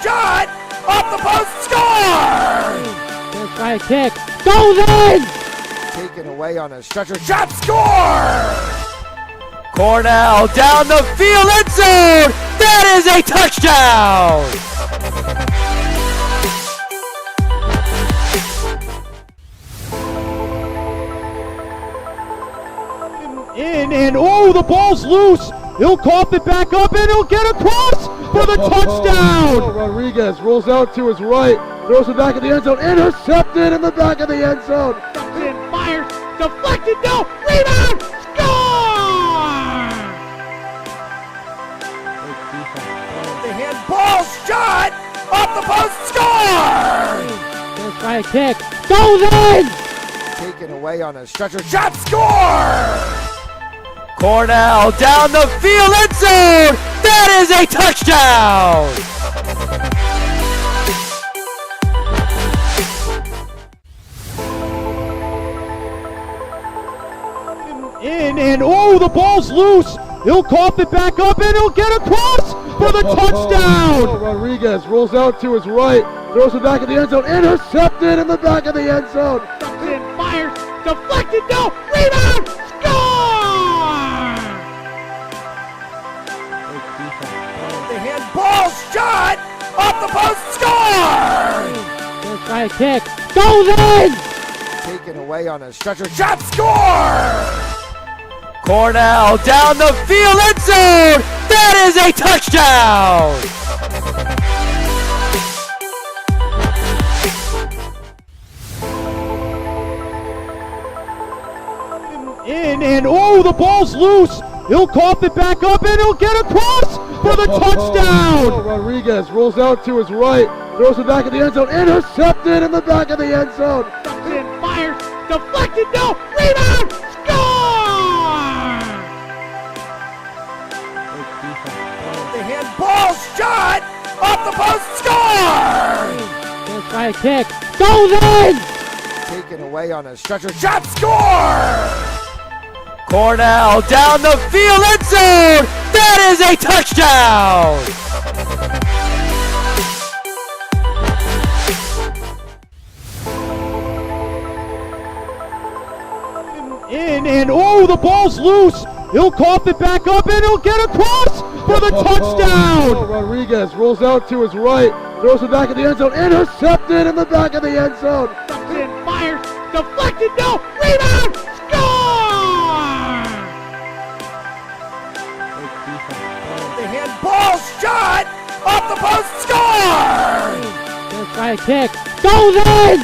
shot! Off the post, score! First by a kick, goes in! Taken away on a stretcher, shot, score! Cornell down the field, end zone! That is a touchdown! In and oh, the ball's loose. He'll cough it back up and he'll get across for the touchdown. Rodriguez rolls out to his right, throws it back in the end zone, intercepted in the back of the end zone. And fires, deflected, no, rebound, score! The handball shot, off the post, score! First by a kick, goes in! Taken away on a stretcher, shot, score! Cornell down the field, end zone! That is a touchdown! In and oh, the ball's loose. He'll cough it back up and he'll get across for the touchdown. Rodriguez rolls out to his right, throws it back in the end zone, intercepted in the back of the end zone. And fires, deflected, no, rebound, score! The handball shot, off the post, score! First by a kick, goes in! Taken away on a stretcher, shot, score! Cornell down the field, end zone! That is a touchdown! In and oh, the ball's loose. He'll cough it back up and he'll get across for the touchdown. Rodriguez rolls out to his right, throws it back in the end zone, intercepted in the back of the end zone. And fires, deflected, no, rebound, score! The handball shot, off the post, score! First by a kick, goes in! Taken away on a stretcher, shot, score! Cornell down the field, end zone! That is a touchdown! In and oh, the ball's loose. He'll cough it back up and he'll get across for the touchdown. Rodriguez rolls out to his right, throws it back in the end zone, intercepted in the back of the end zone. And fires, deflected, no, rebound, score! The handball shot, off the post, score! First by a kick, goes in!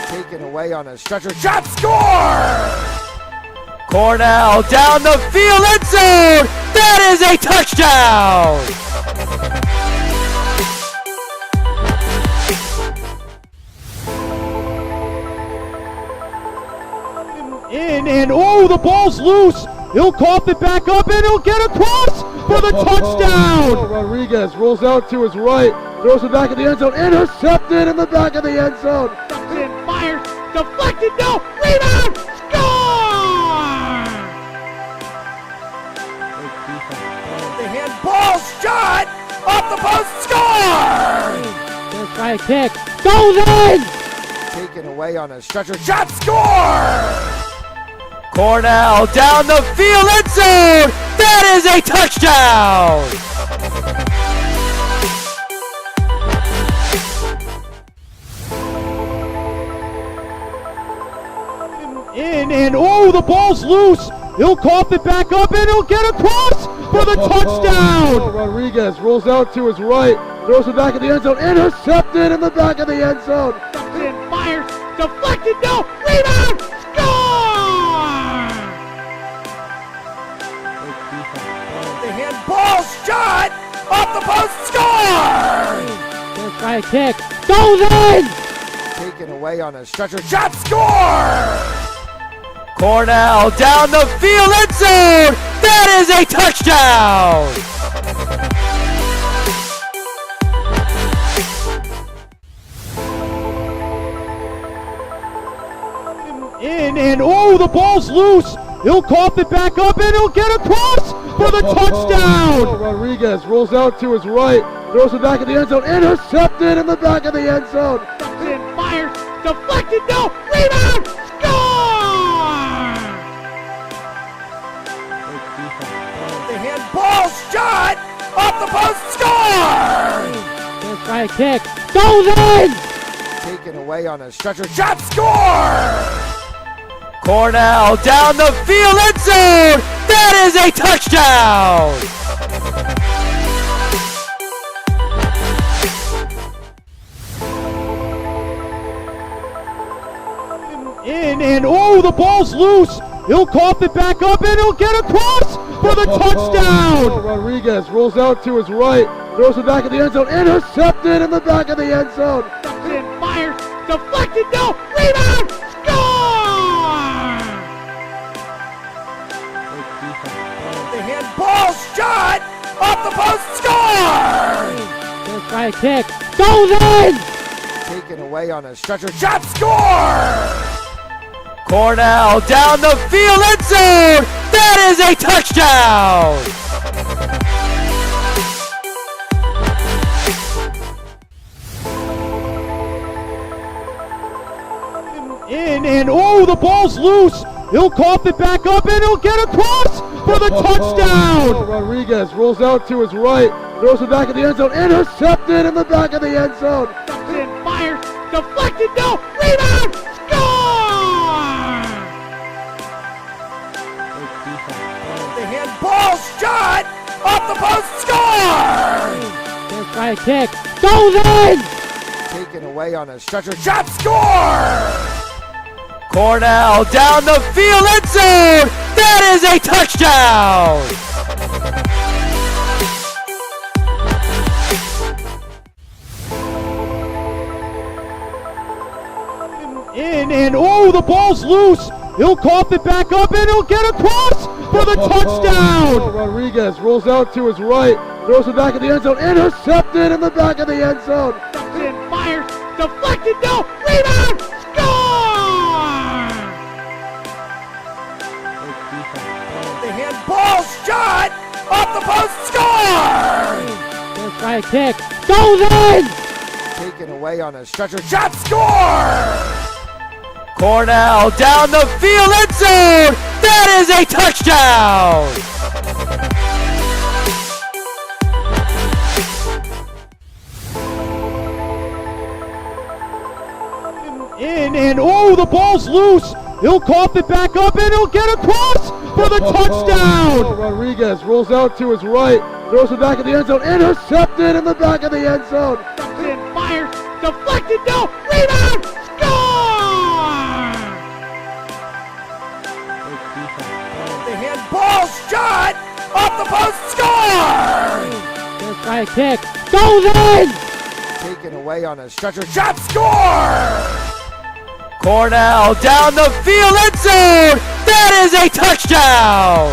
Taken away on a stretcher, shot, score! Cornell down the field, end zone! That is a touchdown! In and oh, the ball's loose. He'll cough it back up and he'll get across for the touchdown. Rodriguez rolls out to his right, throws it back in the end zone, intercepted in the back of the end zone. And fires, deflected, no, rebound, score! The handball shot, off the post, score! First by a kick, goes in! Taken away on a stretcher, shot, score! Cornell down the field, end zone! That is a touchdown! In and oh, the ball's loose. He'll cough it back up and he'll get across for the touchdown. Rodriguez rolls out to his right, throws it back in the end zone, intercepted in the back of the end zone. And fires, deflected, no, rebound, score! The handball shot, off the post, score! First by a kick, goes in! Taken away on a stretcher, shot, score! Cornell down the field, end zone! That is a touchdown! In and oh, the ball's loose. He'll cough it back up and he'll get across for the touchdown. Rodriguez rolls out to his right, Throws it back in the end zone. Intercepted in the back of the end zone. And fires. Deflected. No. Rebound. Score! The handball shot off the post. Score! Gonna try a kick. Goes in! Taken away on a stretcher. Shot. Score! Cornell down the field. End zone. That is a touchdown! In and oh, the ball's loose. He'll cough it back up and he'll get across for the touchdown. Rodriguez rolls out to his right, throws it back in the end zone. Intercepted in the back of the end zone. And fires. Deflected. No. Rebound. Score! The handball shot off the post. Score! Gonna try a kick. Goes in! Taken away on a stretcher. Shot. Score! Cornell down the field. End zone. That is a touchdown! In and oh, the ball's loose. He'll cough it back up and he'll get across for the touchdown. Rodriguez rolls out to his right, throws it back in the end zone. Intercepted in the back of the end zone. And fires. Deflected. No. Rebound. Score! The handball shot off the post. Score! Gonna try a kick. Goes in! Taken away on a stretcher. Shot. Score! Cornell down the field. End zone. That is a touchdown! In and oh, the ball's loose. He'll cough it back up and he'll get across for the touchdown. Rodriguez rolls out to his right, throws it back in the end zone. Intercepted in the back of the end zone. And fires. Deflected. No. Rebound. Score! The handball shot off the post. Score! Gonna try a kick. Goes in! Taken away on a stretcher. Shot. Score! Cornell down the field. End zone. That is a touchdown! In and oh, the ball's loose. He'll cough it back up and he'll get across for the touchdown. Rodriguez rolls out to his right, throws it back in the end zone. Intercepted in the back of the end zone. And fires. Deflected. No. Rebound. Score! The handball shot off the post. Score! Gonna try a kick. Goes in! Taken away on a stretcher. Shot. Score! Cornell down the field. End zone. That is a touchdown!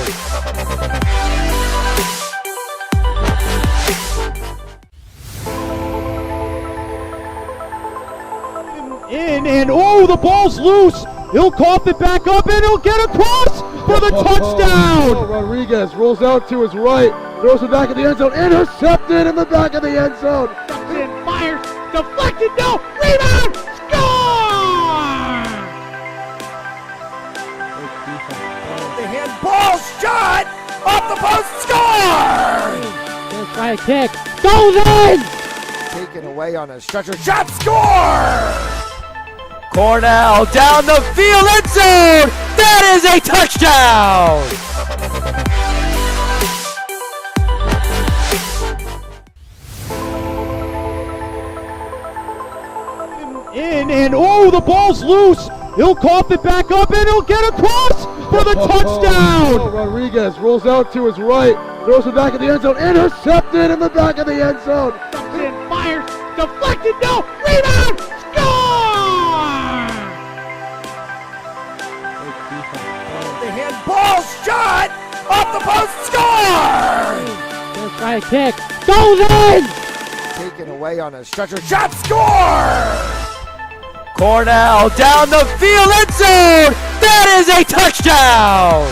In and oh, the ball's loose. He'll cough it back up and he'll get across for the touchdown. Rodriguez rolls out to his right, throws it back in the end zone. Intercepted in the back of the end zone. And fires. Deflected. No. Rebound. Score! The handball shot off the post. Score! Gonna try a kick. Goes in! Taken away on a stretcher. Shot. Score! Cornell down the field. End zone. That is a touchdown! In and oh, the ball's loose. He'll cough it back up and he'll get across for the touchdown. Rodriguez rolls out to his right, throws it back in the end zone. Intercepted in the back of the end zone. And fires. Deflected. No. Rebound. Score! The handball shot off the post. Score! Gonna try a kick. Goes in! Taken away on a stretcher. Shot. Score! Cornell down the field. End zone. That is a touchdown!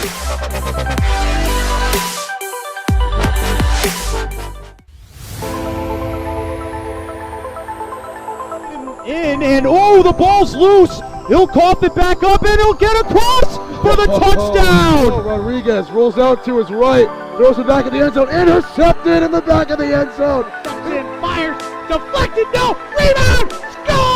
In and oh, the ball's loose. He'll cough it back up and he'll get across for the touchdown. Oh, Rodriguez rolls out to his right, throws it back in the end zone, intercepted in the back of the end zone. Comes in, fires, deflected, no, rebound, score!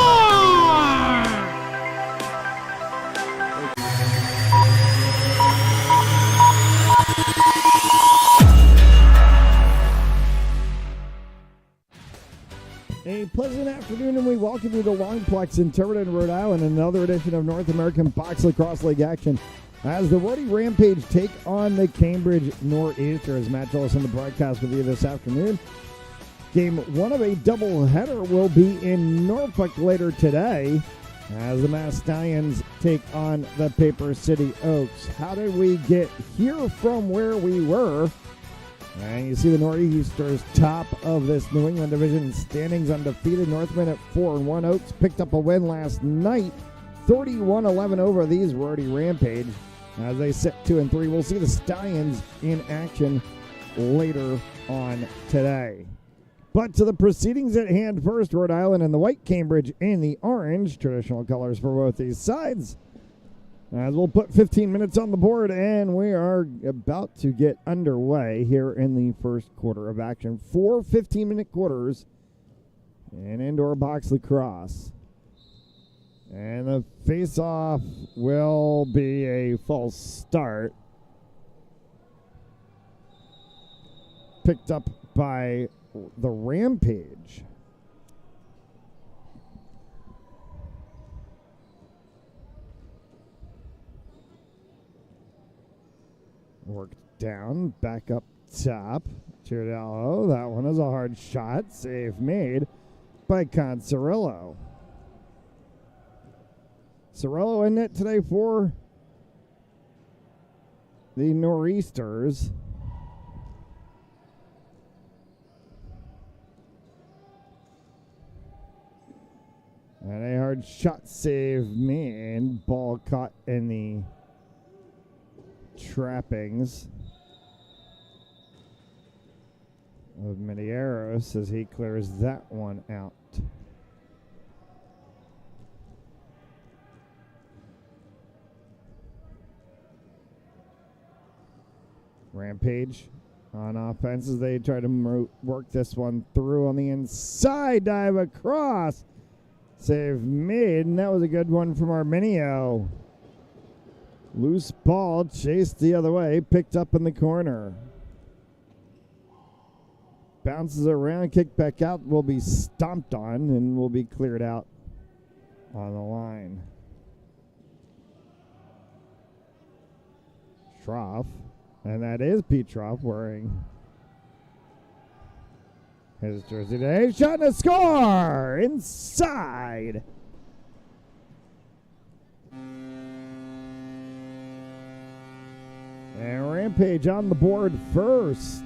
A pleasant afternoon, and we welcome you to Longplex in Tiverton, Rhode Island, another edition of North American Box Lacrosse League action as the Rhody Rampage take on the Cambridge Nor'easters. Matt Gillis on the broadcast with you this afternoon. Game one of a doubleheader will be in Norfolk later today as the Mass Stallions take on the Paper City Oaks. How did we get here from where we were? And you see the Nor'easters top of this New England division standings, undefeated. Northmen at 4-1. Oaks picked up a win last night, 31-11 over these Rhody Rampage as they sit 2-3. We'll see the Stallions in action later on today. But to the proceedings at hand first, Rhode Island in the white, Cambridge in the orange, traditional colors for both these sides. As we'll put 15 minutes on the board, and we are about to get underway here in the first quarter of action. 4 15-minute quarters in indoor box lacrosse. And the face-off will be a false start. Picked up by the Rampage. Worked down, back up top. Chiardallo, that one is a hard shot. Save made by Cirillo. Cirillo in net today for the Nor'easters. And a hard shot save made. Ball caught in the trappings of Medeiros as he clears that one out. Rampage on offense as they try to work this one through on the inside, dive across, save made, and that was a good one from Arminio. Loose ball, chased the other way, picked up in the corner. Bounces around, kicked back out, will be stomped on, and will be cleared out on the line. Trough, and that is Pete Trough wearing his jersey today. Shot and a score! Inside! And Rampage on the board first.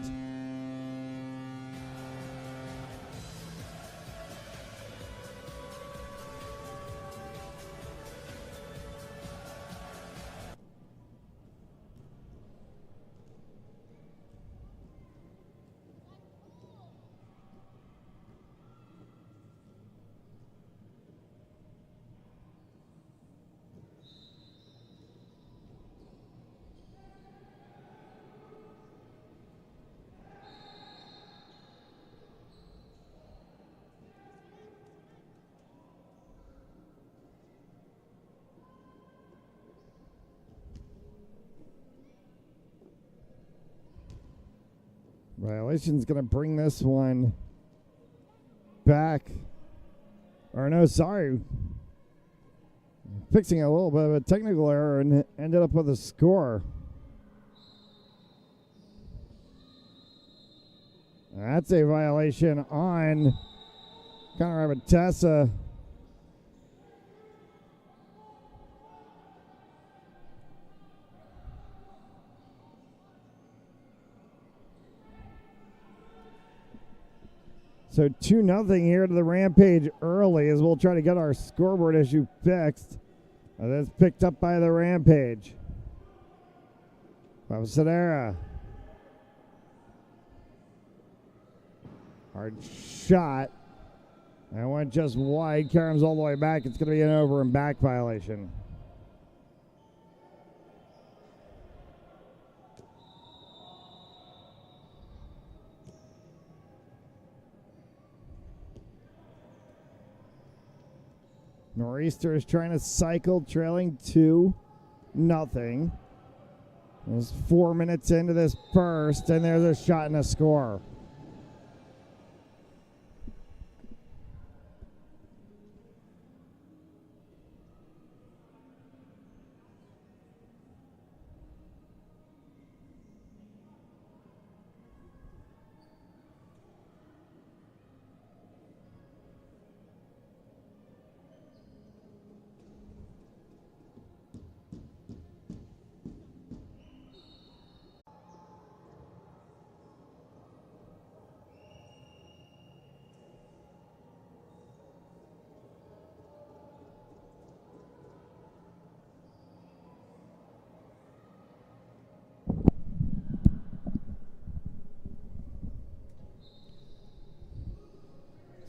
Violation's going to bring this one back. Or no, sorry. Fixing a little bit of a technical error and ended up with a score. That's a violation on Connor Abatessa. So 2-0 here to the Rampage early as we'll try to get our scoreboard issue fixed. That's picked up by the Rampage. Pavsadera. Hard shot. And went just wide. Karam's all the way back. It's going to be an over and back violation. Nor'easter is trying to cycle, trailing 2-0. There's 4 minutes into this first, and there's a shot and a score.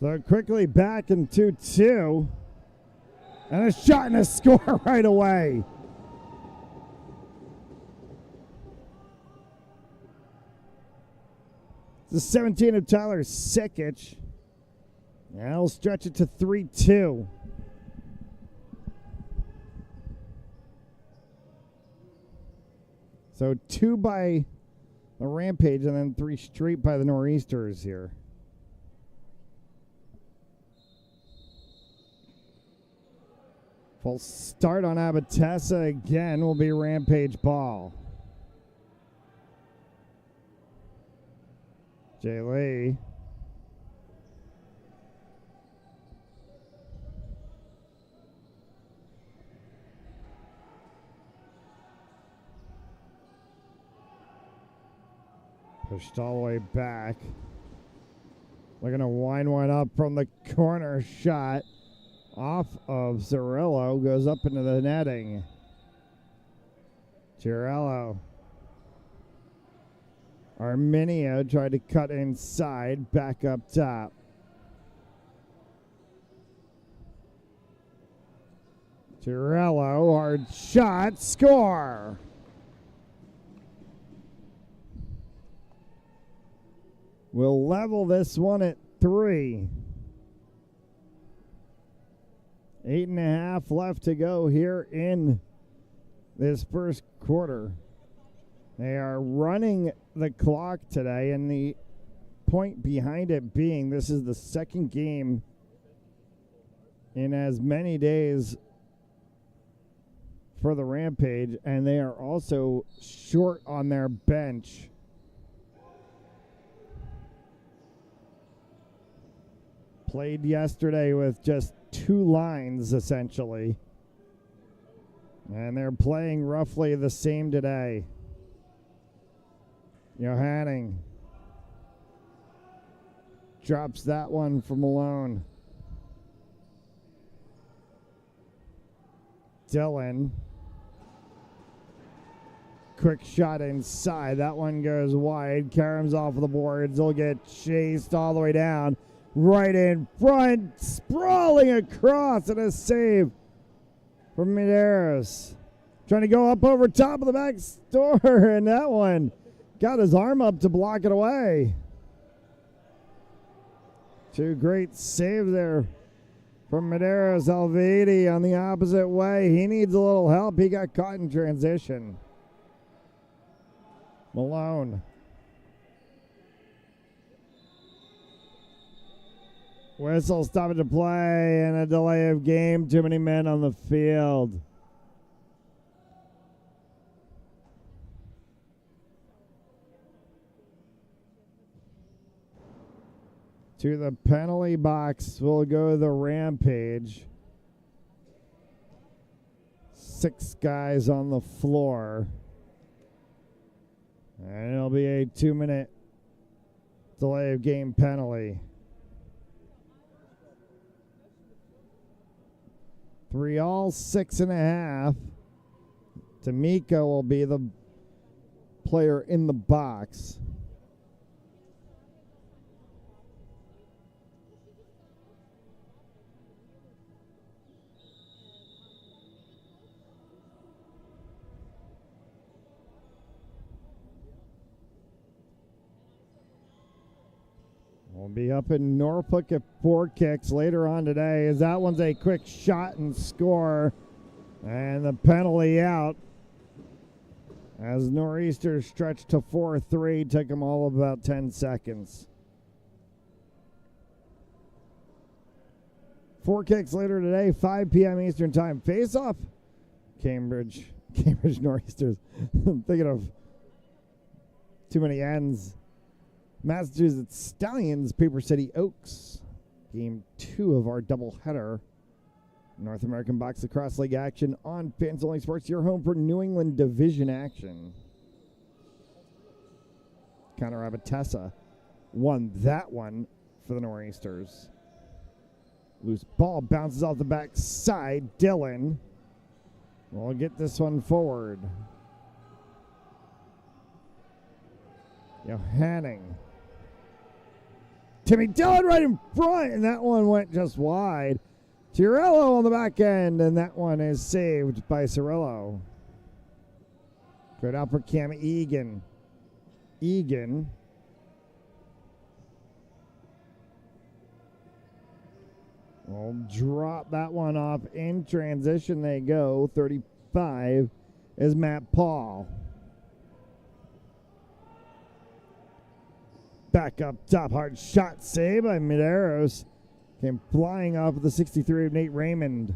So quickly back in 2-2. And a shot and a score right away. The 17 of Tyler Sikic. And he'll stretch it to 3-2. So 2 by the Rampage and then 3 straight by the Nor'easters here. Full start on Abatessa again will be Rampage ball. Jay Lee. Pushed all the way back. Looking to wind one up from the corner shot. Off of Cirillo, goes up into the netting. Cirillo. Arminio tried to cut inside, back up top. Cirillo, hard shot, score! We'll level this one at 3. 8.5 left to go here in this first quarter. They are running the clock today, and the point behind it being this is the second game in as many days for the Rampage, and they are also short on their bench. Played yesterday with just 2 lines, essentially. And they're playing roughly the same today. Johanning drops that one for Malone. Dillon. Quick shot inside. That one goes wide. Karam's off the boards. He'll get chased all the way down. Right in front, sprawling across, and a save from Medeiros. Trying to go up over top of the back door, and that one got his arm up to block it away. 2 great saves there from Medeiros. Alvedi on the opposite way. He needs a little help. He got caught in transition. Malone. Whistle stoppage to play and a delay of game. Too many men on the field. To the penalty box will go the Rampage. 6 guys on the floor. And it'll be a 2-minute delay of game penalty. 3 all, 6.5. D'Amico will be the player in the box. We'll be up in Norfolk at 4 kicks later on today, as that one's a quick shot and score. And the penalty out as Nor'easters stretched to 4-3. Took them all of about 10 seconds. 4 kicks later today, 5 p.m. Eastern Time. Face off. Cambridge Nor'easters. I'm thinking of too many ends. Massachusetts Stallions, Paper City Oaks. Game 2 of our doubleheader. North American Box Lacrosse League action on Fans Only Sports. Your home for New England Division action. Connor Abatessa won that one for the Nor'easters. Loose ball bounces off the back side. Dylan will get this one forward. Hanning. Timmy Dillon right in front, and that one went just wide. Cirillo on the back end, and that one is saved by Cirillo. Good out for Cam Egan. Egan will drop that one off in transition. They go. 35 is Matt Paul. Back up top, hard shot save by Medeiros. Came flying off of the 63 of Nate Raymond.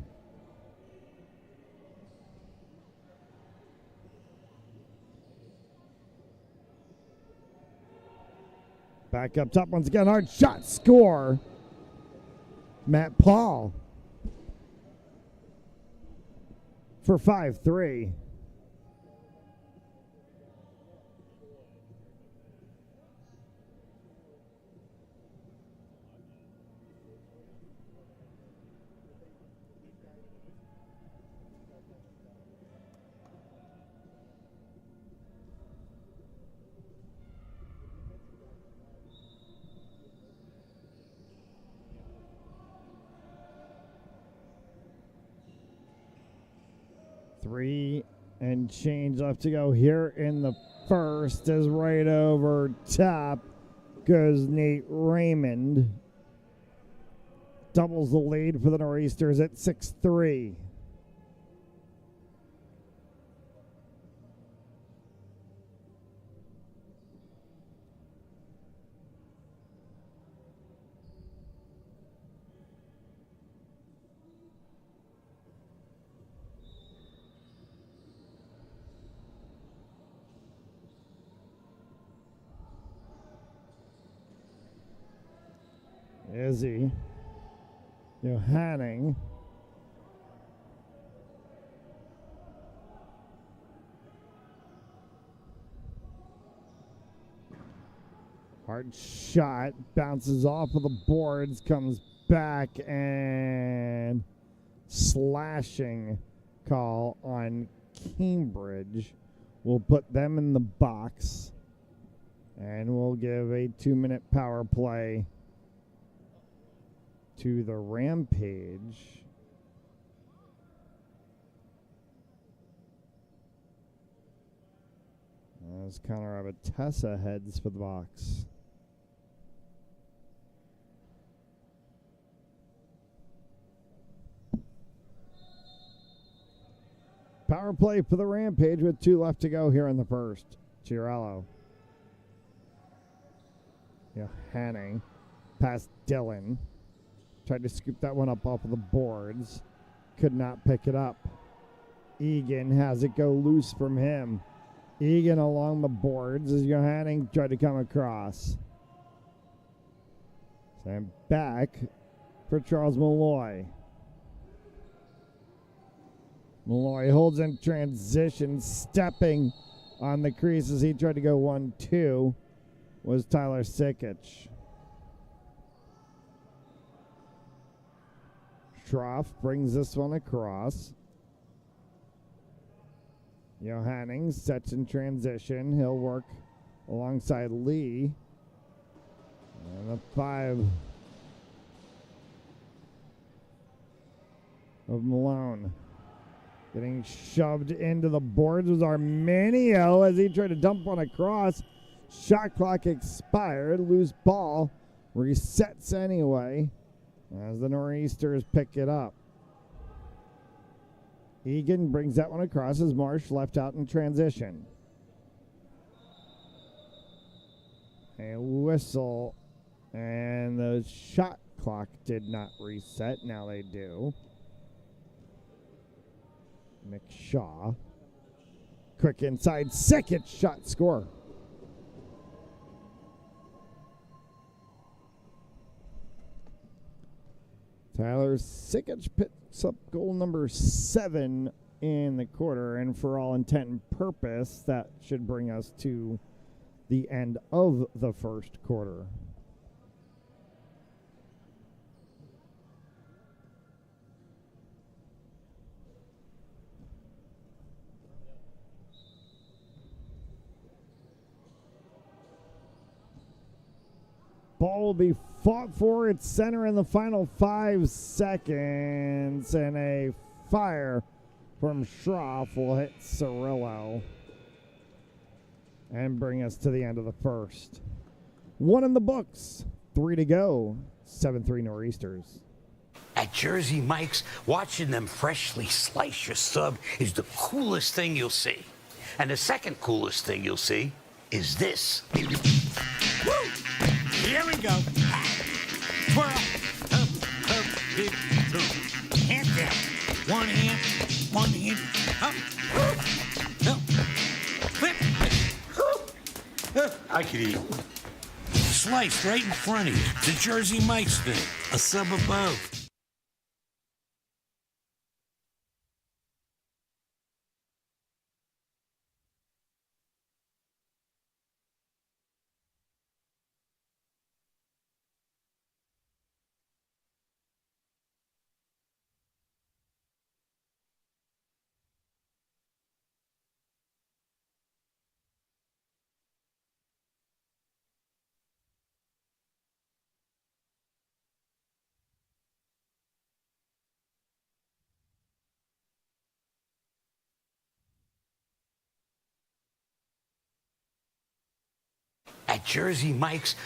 Back up top once again, hard shot, score. Matt Paul for 5-3. Three and change left to go here in the first, as right over top goes Nate Raymond. Doubles the lead for the Nor'easters at 6-3. Izzy. Hanning. Hard shot. Bounces off of the boards. Comes back and slashing call on Cambridge. We'll put them in the box. And we'll give a 2-minute power play to the Rampage. As Connor Abatessa heads for the box. Power play for the Rampage with 2 left to go here in the first. Cirillo. Hanning. Past Dylan. Tried to scoop that one up off of the boards. Could not pick it up. Egan has it go loose from him. Egan along the boards as Hanning tried to come across. And back for Charles Malloy. Malloy holds in transition, stepping on the crease as he tried to go 1-2 was Tyler Sikich. Schroff brings this one across. Hanning sets in transition. He'll work alongside Lee. And the 5 of Malone. Getting shoved into the boards was Arminio as he tried to dump one across. Shot clock expired. Loose ball resets anyway as the Nor'easters pick it up. Egan brings that one across as Marsh left out in transition. A whistle, and the shot clock did not reset. Now they do. McShaw. Quick inside, second shot score. Tyler Sikic picks up goal number 7 in the quarter, and for all intent and purpose, that should bring us to the end of the first quarter. Ball will be fought for its center in the final 5 seconds, and a fire from Schroff will hit Cirillo and bring us to the end of the first. 1 in the books, 3 to go, 7-3 Nor'easters. At Jersey Mike's, watching them freshly slice your sub is the coolest thing you'll see. And the second coolest thing you'll see is this. Woo! Here we go. Twirl. Up, big, through. Hand down. One hand. Up. No. Flip. I could eat. Sliced right in front of you. The Jersey Mike's thing. A sub above. At Jersey Mike's.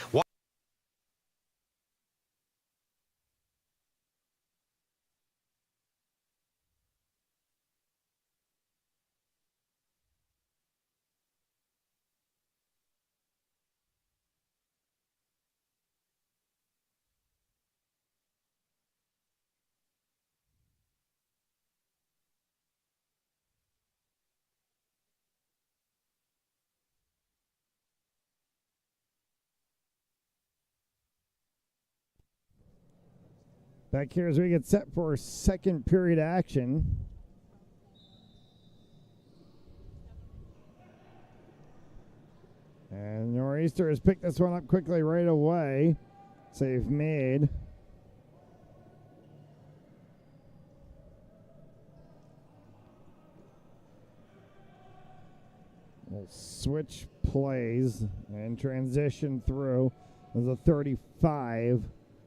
Back here as we get set for second period action. And Nor'easter has picked this one up quickly right away. Save made. We'll switch plays and transition through. There's a 35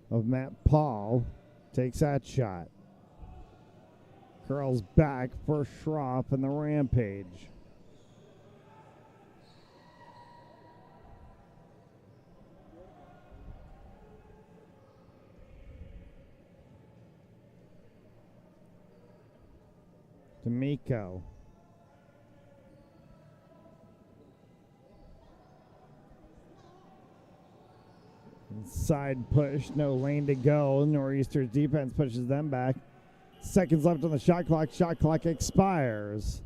of Matt Paul. Takes that shot. Curls back for Schroff and the Rampage. D'Amico. Side push, no lane to go. Nor'easter's defense pushes them back. Seconds left on the shot clock. Shot clock expires.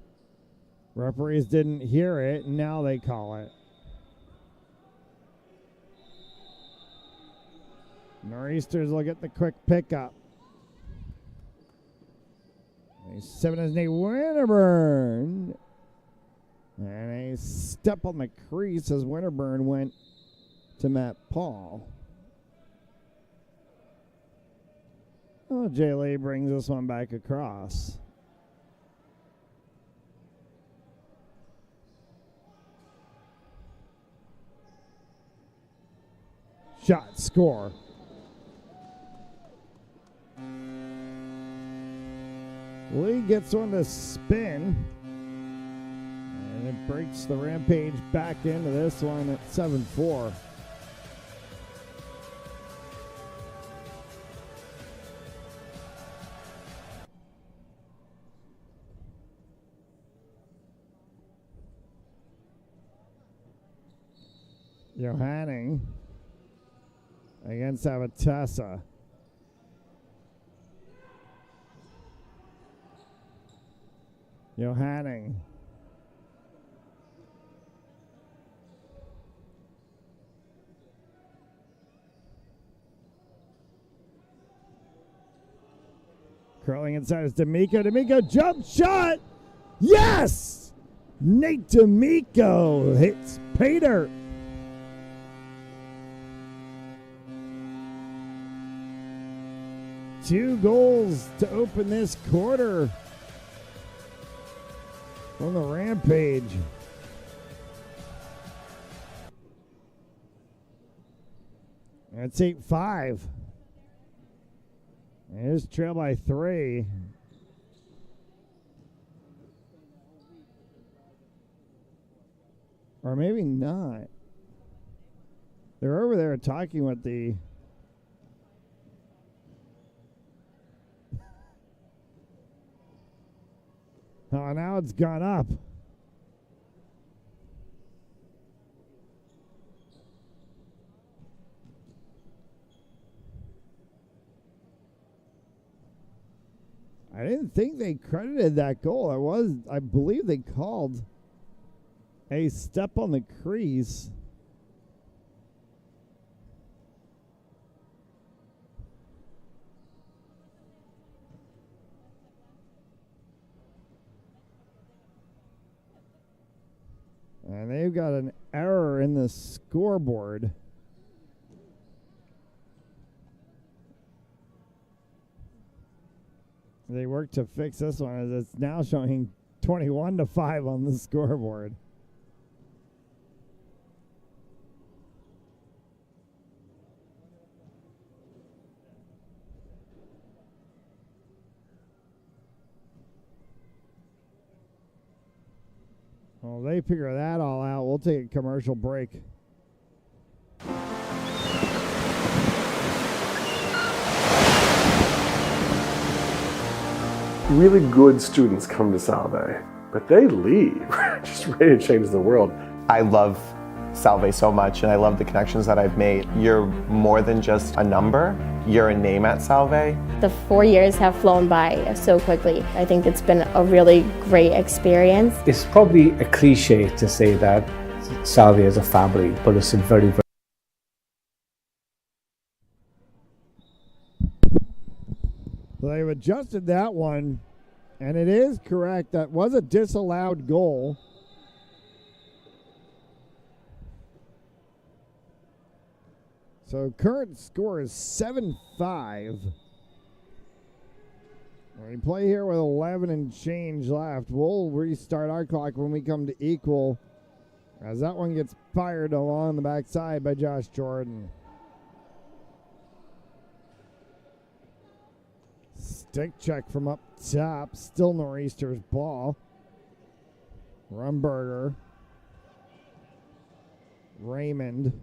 Referees didn't hear it. Now they call it. Nor'easters will get the quick pickup. A 7 as Nate Winterburn. And a step on the crease as Winterburn went to Matt Paul. Oh, Jay Lee brings this one back across. Shot, score. Lee gets one to spin. And it breaks the Rampage back into this one at 7-4. Johanning against Avatasa. Johanning. Curling inside is D'Amico. D'Amico jump shot. Yes! Nate D'Amico hits pay dirt. Two goals to open this quarter on the Rampage. That's 8-5. It's trail by 3. Or maybe not. They're over there talking with the... Oh, now it's gone up. I didn't think they credited that goal. I believe they called a step on the crease. And they've got an error in the scoreboard. They worked to fix this one as it's now showing 21-5 on the scoreboard. Well, they figure that all out. We'll take a commercial break. Really good students come to Salve, but they leave, just ready to change the world. I love Salve so much, and I love the connections that I've made. You're more than just a number, you're a name at Salve. The 4 years have flown by so quickly. I think it's been a really great experience. It's probably a cliche to say that Salve is a family, but it's a very, very... So they've adjusted that one, and it is correct. That was a disallowed goal. So current score is 7-5. We play here with 11 and change left. We'll restart our clock when we come to equal, as that one gets fired along the backside by Josh Jordan. Stick check from up top. Still Nor'easter's ball. Rumberger. Raymond.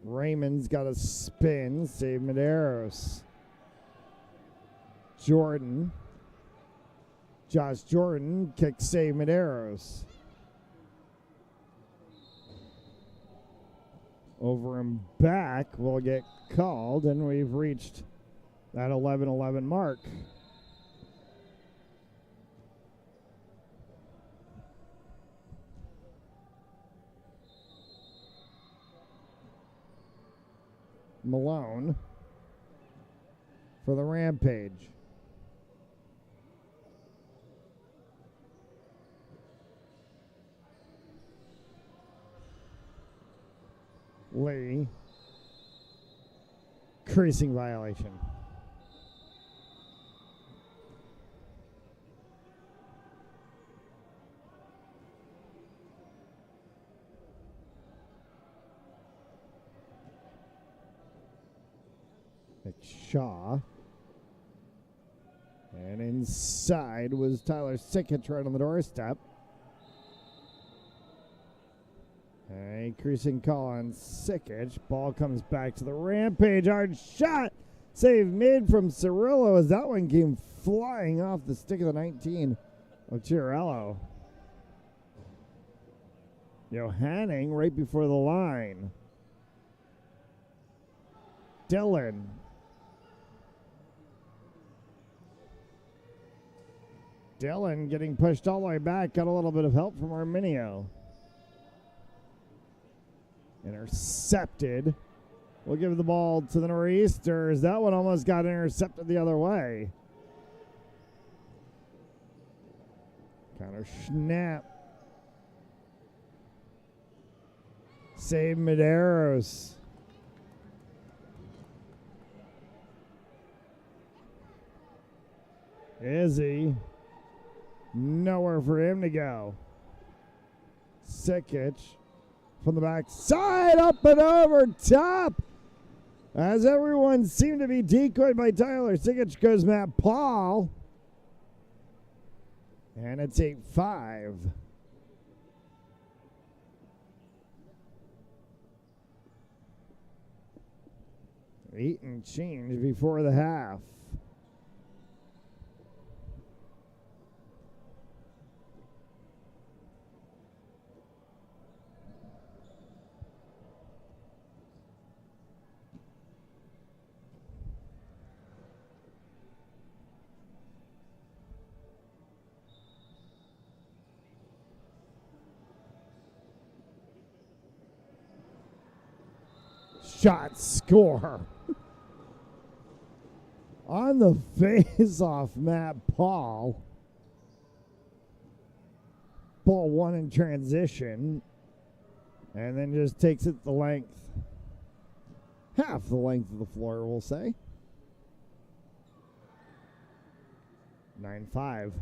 Raymond's got a spin. Save Medeiros. Jordan. Josh Jordan. Kick save Medeiros. Over and back will get called, and we've reached that 11-11 mark. Malone for the Rampage. Lee. Creasing violation. Shaw. And inside was Tyler Sickich right on the doorstep. A creasing call on Sickich. Ball comes back to the Rampage. Hard shot. Save mid from Cirillo as that one came flying off the stick of the 19 of Chiarello. Johanning right before the line. Dylan. Dylan getting pushed all the way back. Got a little bit of help from Arminio. Intercepted. We'll give the ball to the Nor'easters. That one almost got intercepted the other way. Counter snap. Save Medeiros. Izzy. Nowhere for him to go. Sikic from the back side, up and over top. As everyone seemed to be decoyed by Tyler Sikic goes Matt Paul. And it's 8-5. Eight and change before the half. Shot, score. On the face-off, Matt Paul. Ball one in transition. And then just takes it the length. Half the length of the floor, we'll say. 9-5.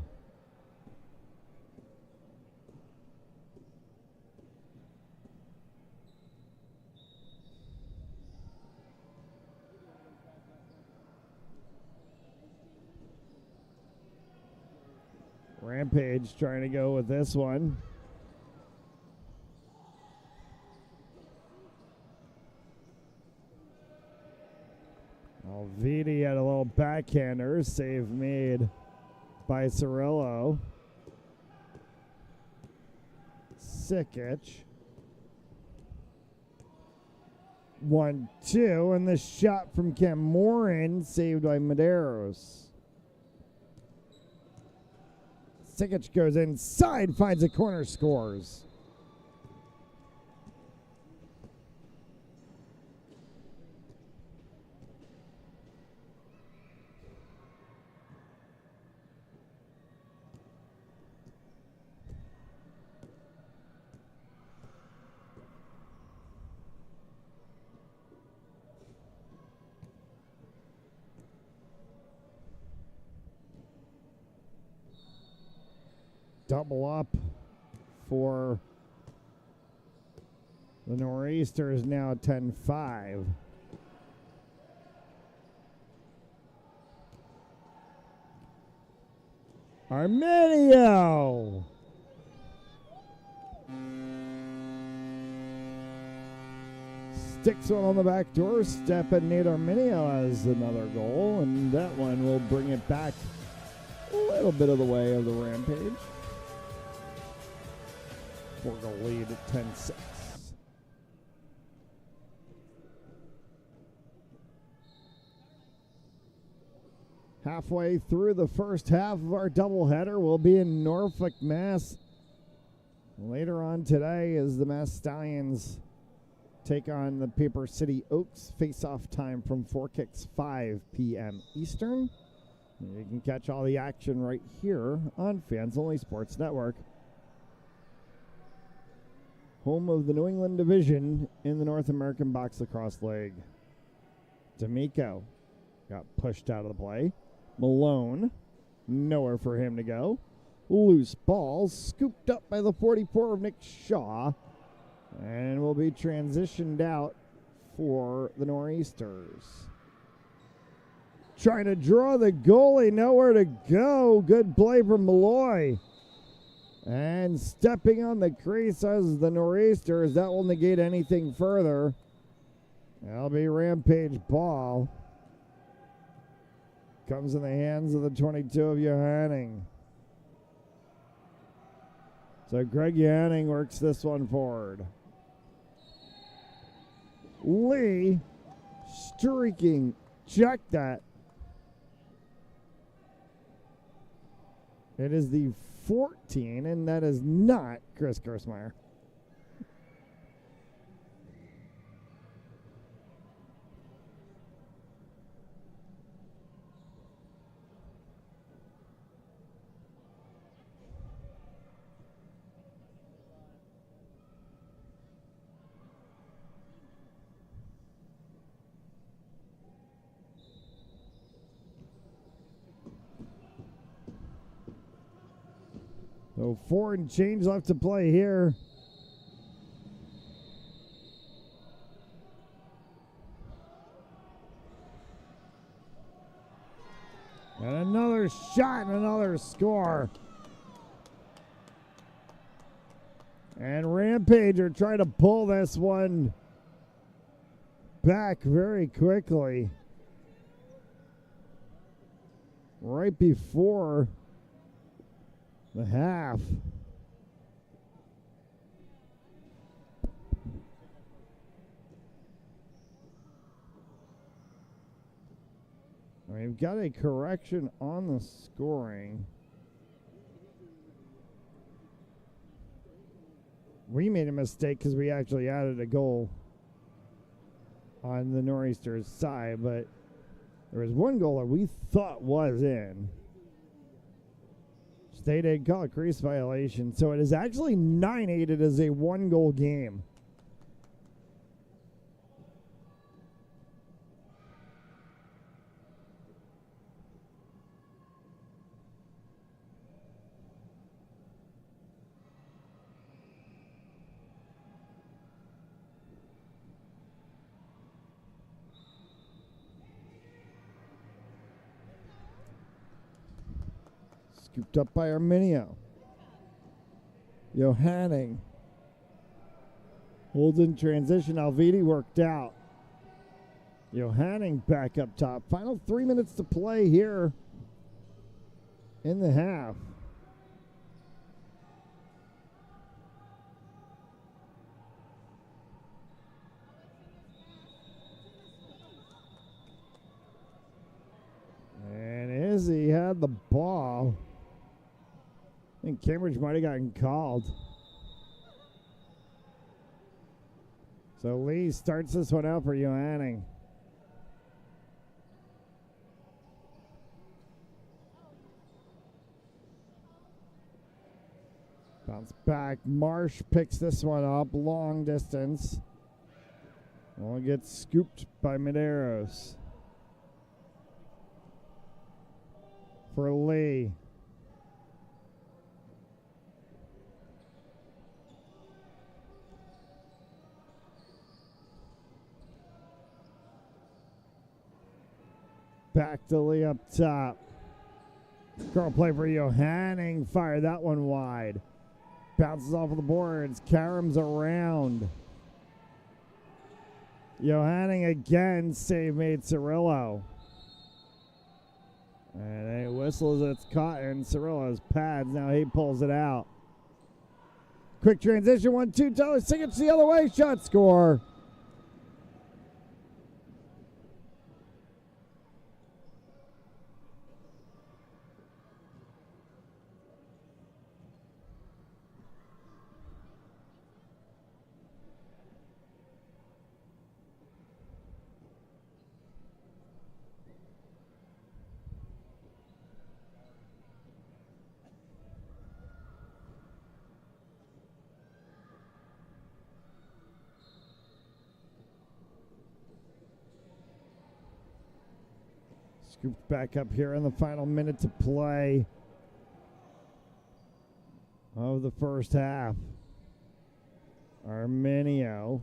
Rampage trying to go with this one. Vidi had a little backhander. Save made by Cirillo. Sikic. 1-2, and the shot from Camoran saved by Medeiros. Sikic goes inside, finds a corner, scores. Double up for the Nor'easters, now 10-5. Arminio! Sticks one on the back doorstep, and Nate Arminio has another goal, and that one will bring it back a little bit of the way of the Rampage. 4-goal lead at 10-6. Halfway through the first half of our doubleheader, we'll be in Norfolk, Mass. Later on today, as the Mass Stallions take on the Paper City Oaks, face-off time from 4 kicks, 5 p.m. Eastern. You can catch all the action right here on Fans Only Sports Network. Home of the New England Division in the North American Box Lacrosse League. D'Amico got pushed out of the play. Malone, nowhere for him to go. Loose ball, scooped up by the 44 of Nick Shaw, and will be transitioned out for the Nor'easters. Trying to draw the goalie, nowhere to go. Good play from Malloy. And stepping on the crease as the Nor'easters. That will negate anything further. That'll be Rampage ball. Comes in the hands of the 22 of Johanning. So Greg Yanning works this one forward. Lee streaking. Check that. It is the 14, and that is not Chris Gersmeyer. So 4 and change left to play here. And another shot and another score. And Rampage are trying to pull this one back very quickly. Right before the half. We've got a correction on the scoring. We made a mistake because we actually added a goal on the Nor'easters' side, but there was one goal that we thought was in. State aid call, crease violation. So it is actually 9-8. It is a 1-goal game. Scooped up by Arminio. Johanning. Holds in transition. Alviti worked out. Johanning back up top. Final 3 minutes to play here in the half. And Izzy had the ball. I think Cambridge might have gotten called. So Lee starts this one out for Johanning. Bounce back. Marsh picks this one up long distance. Well, gets scooped by Medeiros. For Lee. Back to Lee up top. Curl play for Johanning. Fire that one wide. Bounces off of the boards. Karam's around. Johanning again. Save made Cirillo. And a whistle as it's caught in Cirillo's pads. Now he pulls it out. Quick transition. 1-2. Tyler Sigurds the other way. Shot score. Scooped back up here in the final minute to play of the first half. Arminio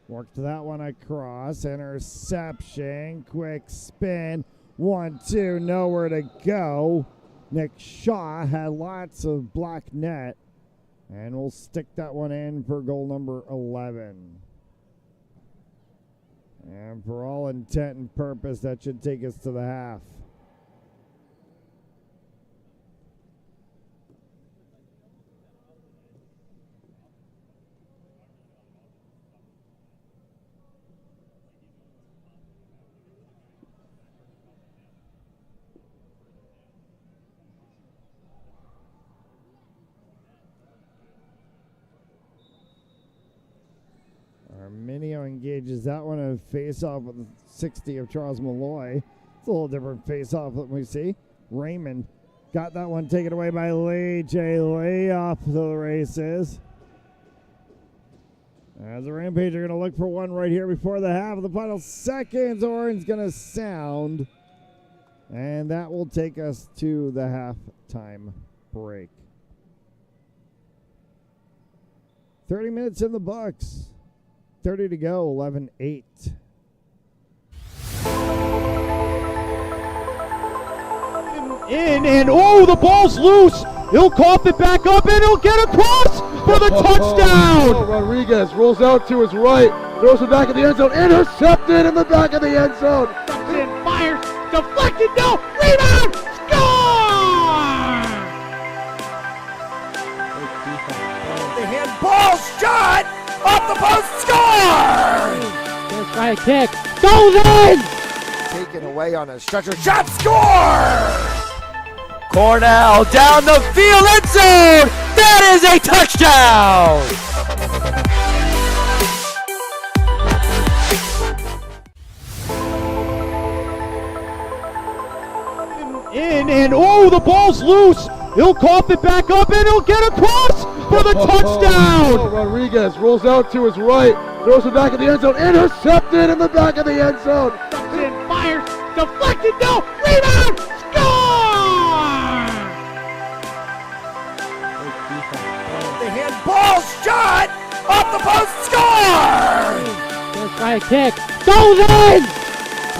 worked that one across. Interception. Quick spin. 1-2. Nowhere to go. Nick Shaw had lots of black net. And we'll stick that one in for goal number 11. And for all intent and purpose, that should take us to the half. Is that one a face-off with 60 of Charles Malloy? It's a little different face-off than we see. Raymond got that one taken away by Lee. Jay Lee off to the races. As the Rampage are going to look for one right here before the half of the final seconds. Horn's going to sound. And that will take us to the halftime break. 30 minutes in the books. 30 to go, 11-8. And oh, the ball's loose. He'll cough it back up, and he'll get across for the touchdown. Rodriguez rolls out to his right, throws it back in the end zone, intercepted in the back of the end zone. And fires, deflected, no, rebound, score! The handball shot off the post, score! Let's try a kick, goes in! Taken away on a stretcher, shot, score! Cornell down the field, end zone! That is a touchdown! And oh, the ball's loose. He'll cough it back up, and he'll get across for the touchdown. Rodriguez rolls out to his right, throws it back in the end zone, intercepted in the back of the end zone. And fires, deflected, no, rebound, score! The handball shot off the post, score! Let's try a kick, goes in!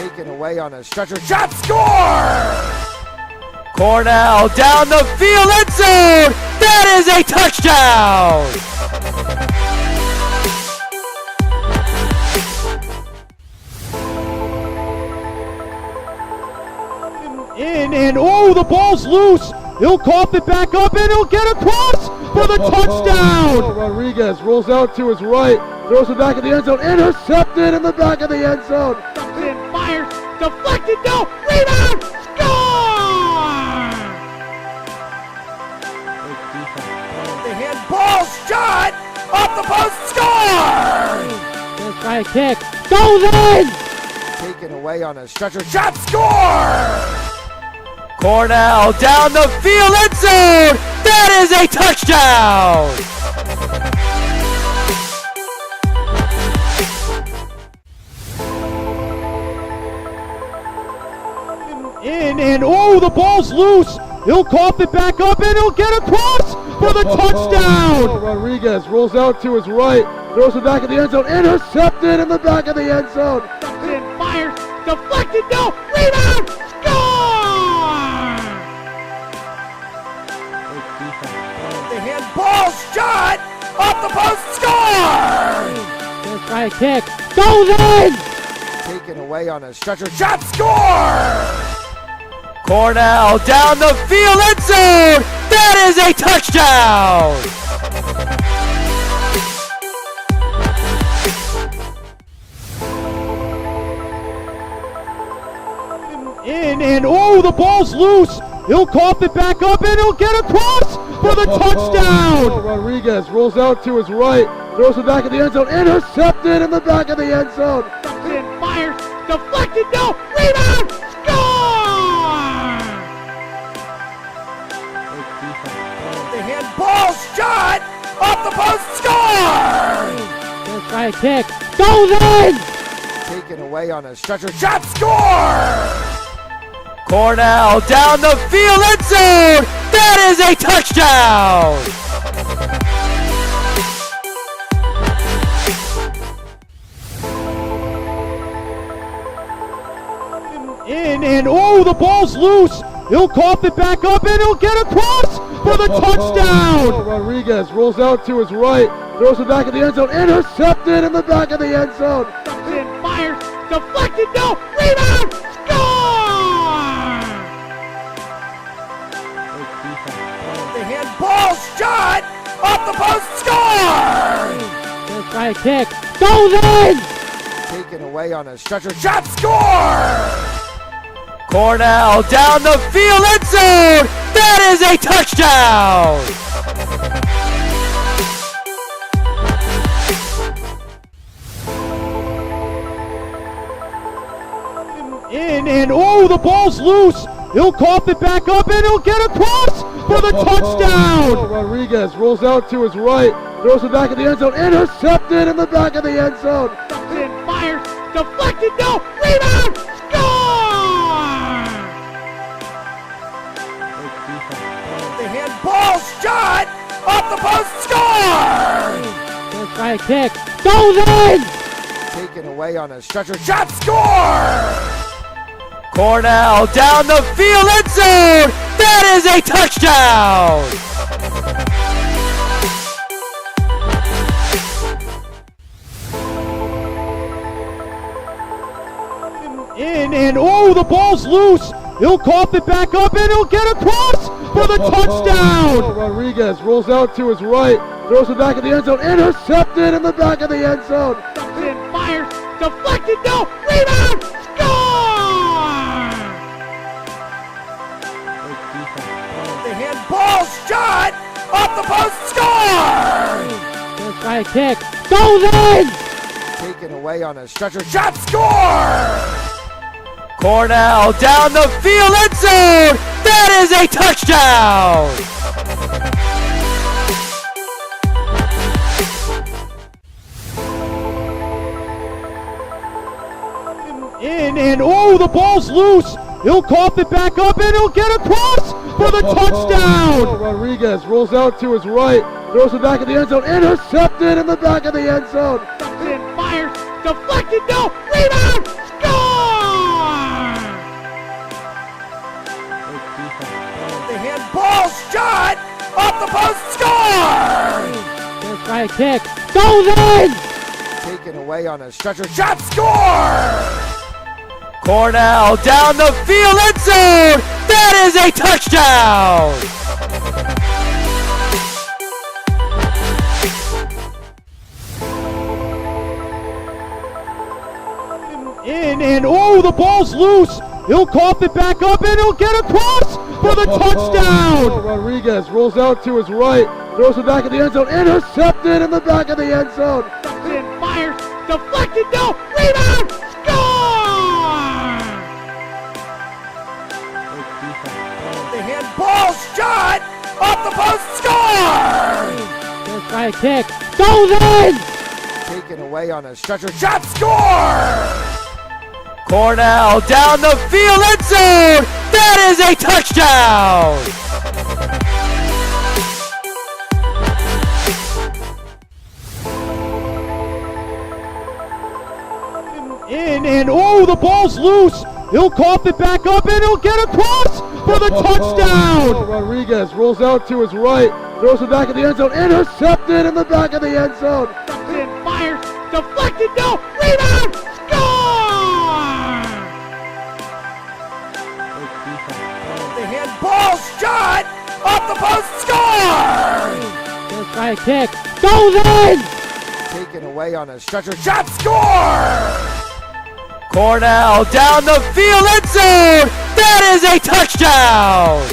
Taken away on a stretcher, shot, score! Cornell down the field, end zone! That is a touchdown! And oh, the ball's loose. He'll cough it back up, and he'll get across for the touchdown. Rodriguez rolls out to his right, throws it back in the end zone, intercepted in the back of the end zone. And fires, deflected, no, rebound, score! The handball shot off the post, score! Let's try a kick, goes in! Taken away on a stretcher, shot, score! Cornell down the field, end zone! That is a touchdown! And oh, the ball's loose. He'll cough it back up, and he'll get across for the touchdown. Rodriguez rolls out to his right, throws it back in the end zone, intercepted in the back of the end zone. And fires, deflected, no, rebound, score! The handball shot off the post, score! Let's try a kick, goes in! Taken away on a stretcher, shot, score! Cornell down the field, end zone! That is a touchdown! And oh, the ball's loose. He'll cough it back up, and he'll get across for the touchdown. Rodriguez rolls out to his right, throws it back in the end zone, intercepted in the back of the end zone. And fires, deflected, no, rebound, score! The handball shot off the post, score! Let's try a kick, goes in! Taken away on a stretcher, shot, score! Cornell down the field, end zone! That is a touchdown! And oh, the ball's loose. He'll cough it back up, and he'll get across for the touchdown. Rodriguez rolls out to his right, throws it back in the end zone, intercepted in the back of the end zone. And fires, deflected, no, rebound, score! The handball shot off the post, score! Let's try a kick, goes in! Taken away on a stretcher, shot, score! Cornell down the field, end zone! That is a touchdown! In and oh, the ball's loose. He'll cough it back up and he'll get across for the touchdown. Rodriguez rolls out to his right, throws it back in the end zone, intercepted in the back of the end zone. Fires, deflected, no, rebound, score! The handball shot off the post, score! First try kick, goes in! Taken away on a stretcher, shot, score! Cornell down the field, end zone! That is a touchdown! In and oh, the ball's loose. He'll cough it back up and he'll get across for the touchdown. Rodriguez rolls out to his right, throws it back in the end zone, intercepted in the back of the end zone. Fires, deflected, no, rebound, score! The handball shot off the post, score! First try kick, goes in! Taken away on a stretcher, shot, score! Cornell down the field, end zone! That is a touchdown! In and oh, the ball's loose. He'll cough it back up and he'll get across for the touchdown. Rodriguez rolls out to his right, throws it back in the end zone, intercepted in the back of the end zone. Fires, deflected, no, rebound, score! The handball shot off the post, score! First try kick, goes in! Taken away on a stretcher, shot, score! Cornell down the field, end zone! That is a touchdown! In and oh, the ball's loose. He'll cough it back up and he'll get across for the touchdown. Rodriguez rolls out to his right, throws it back in the end zone, intercepted in the back of the end zone. Fires, deflected, no, rebound, score! The handball shot off the post, score! First try kick, goes in! Taken away on a stretcher, shot, score! Cornell down the field, end zone! That is a touchdown! In and oh, the ball's loose. He'll cough it back up and he'll get across for the touchdown. Rodriguez rolls out to his right, throws it back in the end zone, intercepted in the back of the end zone. Fires, deflected, no, rebound, score! The handball shot off the post, score! First try kick, goes in! Taken away on a stretcher, shot, score! Cornell down the field, end zone! That is a touchdown!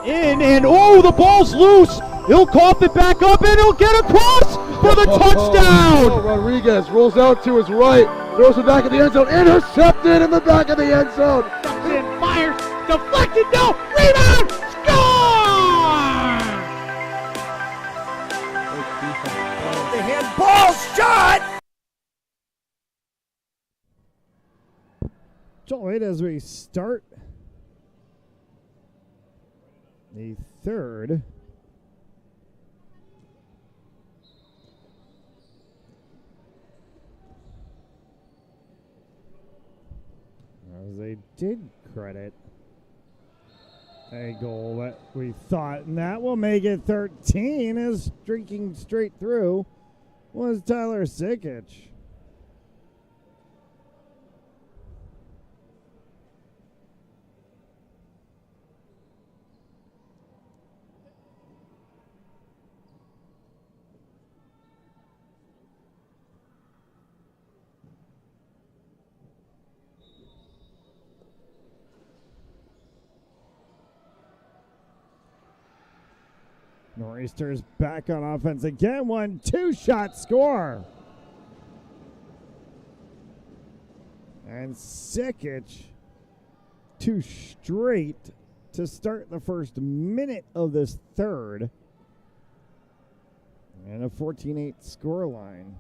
In and oh, the ball's loose. He'll cough it back up and he'll get across for the touchdown. Rodriguez rolls out to his right, throws it back in the end zone, intercepted in the back of the end zone. Fires, deflected, no, rebound, score! The handball shot! Joel, as we start the third. As they did credit a goal that we thought, and that will make it 13, as drinking straight through was Tyler Sikic. Nor'easters back on offense again. 1-2 shot score. And Sikic, 2 straight to start the first minute of this third. And a 14-8 score line.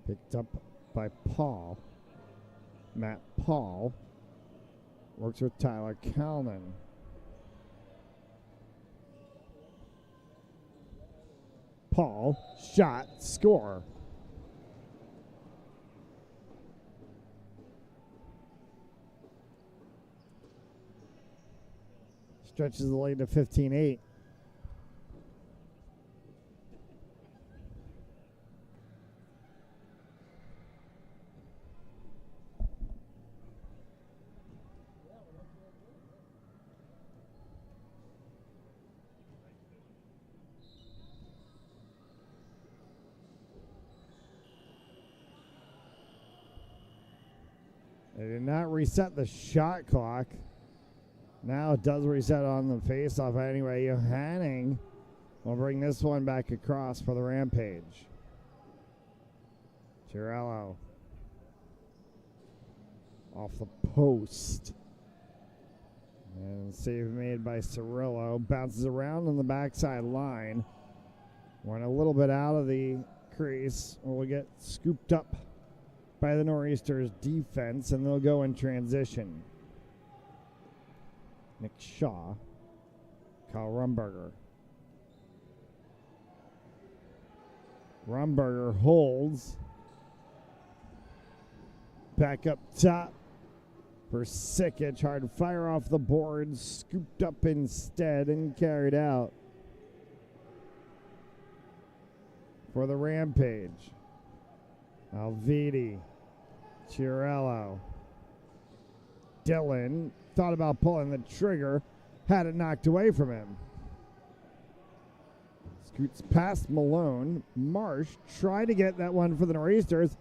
Picked up by Paul. Matt Paul works with Tyler Kalman. Paul, shot, score. Stretches the lead to 15-8. They did not reset the shot clock. Now it does reset on the faceoff anyway. Johanning will bring this one back across for the Rampage. Girello off the post. And save made by Cirillo. Bounces around on the backside line. Went a little bit out of the crease. Will get scooped up by the Nor'easters defense, and they'll go in transition. Nick Shaw, Kyle Rumberger. Rumberger holds. Back up top for Sikic. Hard to fire off the board. Scooped up instead and carried out for the Rampage. Alvidi, Chiarello, Dillon thought about pulling the trigger, had it knocked away from him. Scoots past Malone. Marsh tried to get that one for the Nor'easters.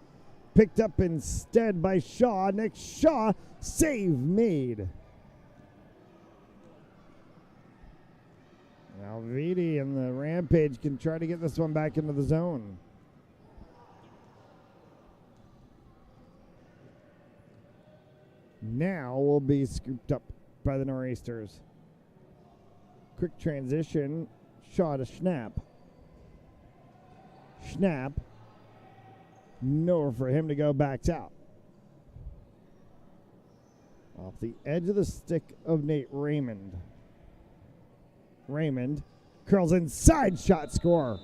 Picked up instead by Shaw. Nick Shaw, save made. Alvidi and the Rampage can try to get this one back into the zone. Now will be scooped up by the Nor'easters. Quick transition. Shaw to Schnapp. Schnapp. Nowhere for him to go, backs out. Off the edge of the stick of Nate Raymond. Raymond curls inside, shot, score.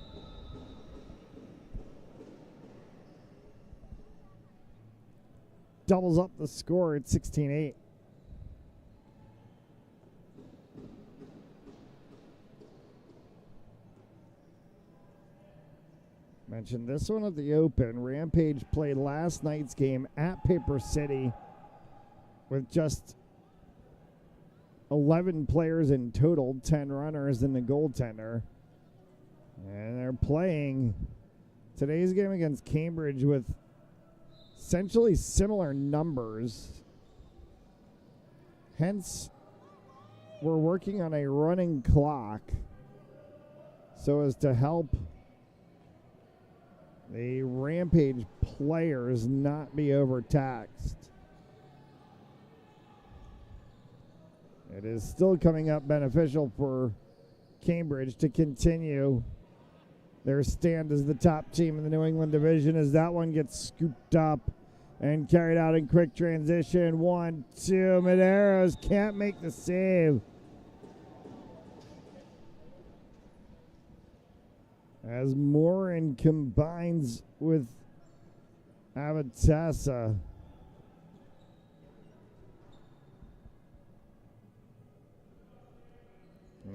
Doubles up the score at 16-8. Mentioned this one at the Open. Rampage played last night's game at Paper City with just 11 players in total, 10 runners and the goaltender. And they're playing today's game against Cambridge with essentially similar numbers. Hence, we're working on a running clock so as to help the Rampage players not be overtaxed. It is still coming up beneficial for Cambridge to continue their stand as the top team in the New England division as that one gets scooped up and carried out in quick transition. 1-2. Medeiros can't make the save. As Morin combines with Avatassa.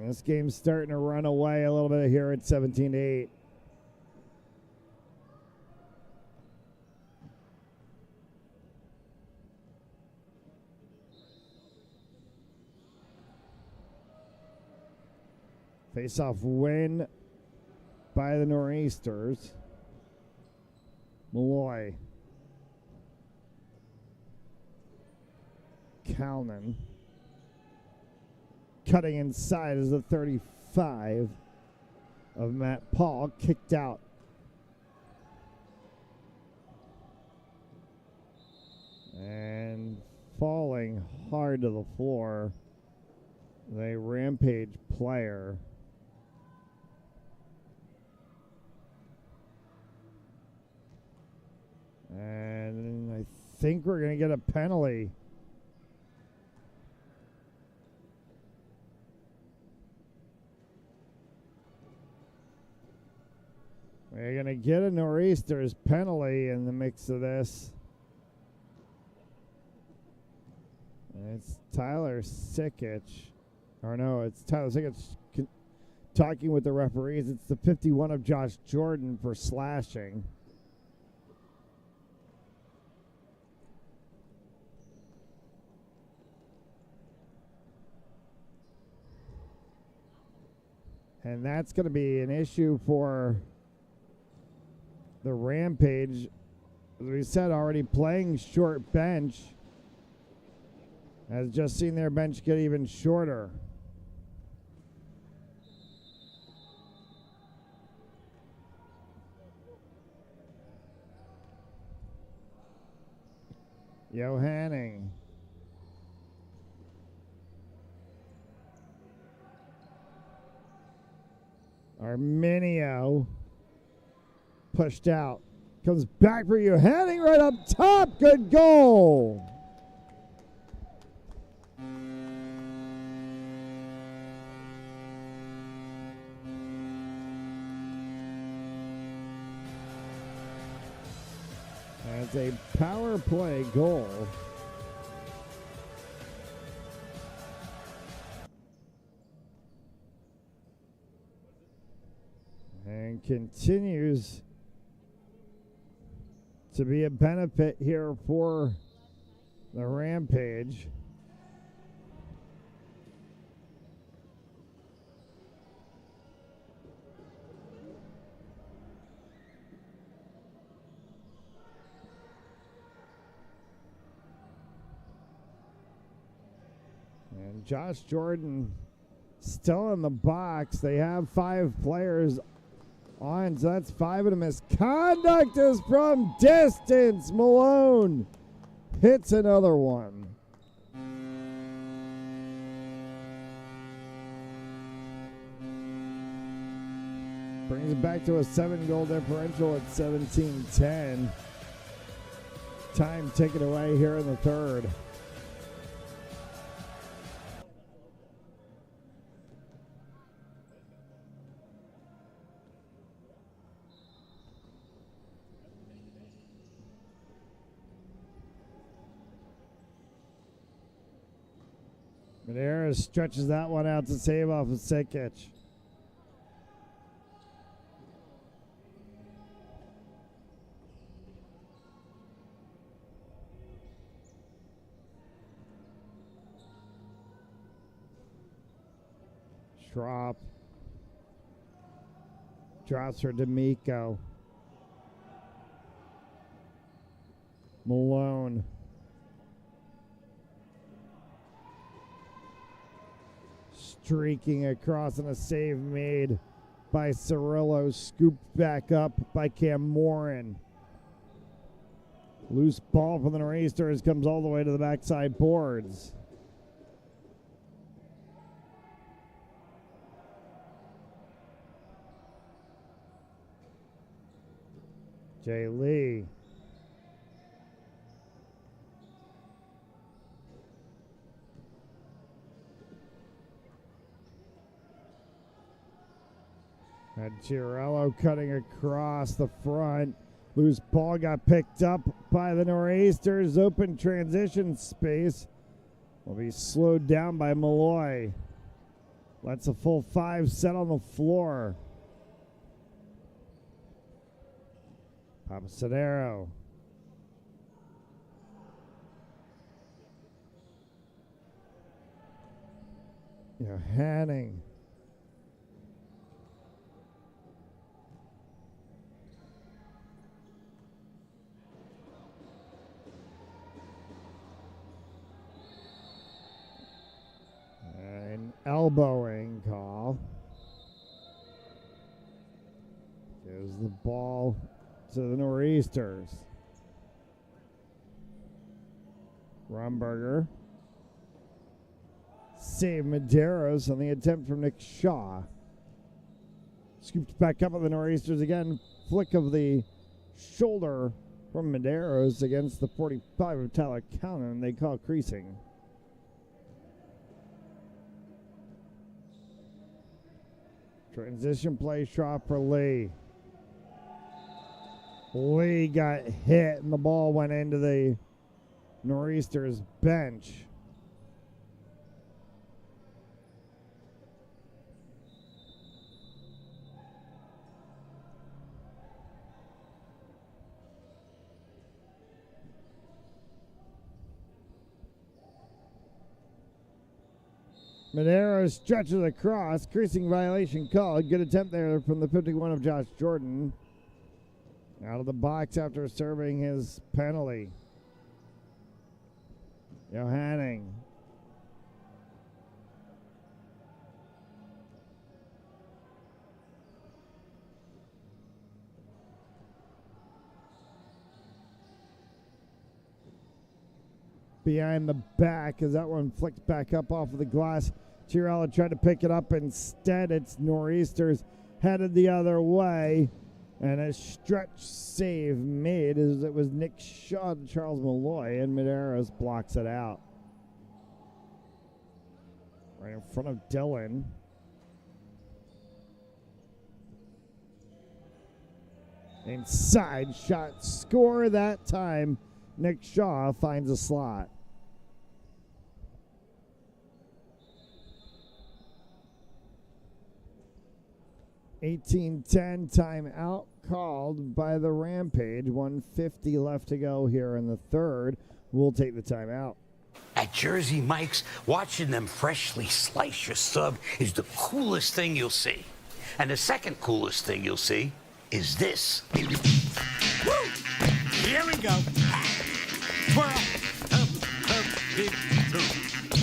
This game's starting to run away a little bit here at 17-8. Face-off win by the Nor'easters. Malloy. Kalman. Cutting inside is the 35 of Matt Paul. Kicked out. And falling hard to the floor. The Rampage player. And I think we're going to get a penalty. We're going to get a Nor'easters penalty in the mix of this. And it's Tyler Sikic. Or no, it's Tyler Sikic talking with the referees. It's the 51 of Josh Jordan for slashing. And that's going to be an issue for the Rampage. As we said, already playing short bench. Has just seen their bench get even shorter. Johanning. Arminio pushed out. Comes back for you. Heading right up top. Good goal. That's a power play goal. And continues to be a benefit here for the Rampage. And Josh Jordan still in the box. They have 5 players on, so that's 5 of the misconduct is from distance. Malone hits another one. Brings it back to a 7-goal differential at 17-10. Time taken away here in the third. Medeiros stretches that one out to save off of Sikic. Schropp drops for D'Amico. Malone. Streaking across and a save made by Cirillo. Scooped back up by Cam Morin. Loose ball from the Nor'easters comes all the way to the backside boards. Jay Lee. And Girello cutting across the front. Loose ball got picked up by the Nor'easters. Open transition space will be slowed down by Malloy. Lets a full 5 set on the floor. Papasadero. Hanning. An elbowing call. Gives the ball to the Nor'easters. Rumberger. Save Medeiros on the attempt from Nick Shaw. Scooped back up with the Nor'easters again. Flick of the shoulder from Medeiros against the 45 of Tyler Callan. They call creasing. Transition play shot for Lee. Lee got hit and the ball went into the Nor'easters bench. Medeiros stretches across. Creasing violation called. Good attempt there from the 51 of Josh Jordan. Out of the box after serving his penalty. Hanning. Behind the back as that one flicked back up off of the glass. Chiarella tried to pick it up. Instead, it's Nor'easters headed the other way. And a stretch save made as it was Nick Shaw to Charles Malloy, and Medeiros blocks it out. Right in front of Dylan. Inside shot, score that time. Nick Shaw finds a slot. (18:10) timeout called by the Rampage. 1:50 left to go here in the third. We'll take the timeout. At Jersey Mike's, watching them freshly slice your sub is the coolest thing you'll see. And the second coolest thing you'll see is this. Woo! Here we go. Twirl. Up, dip,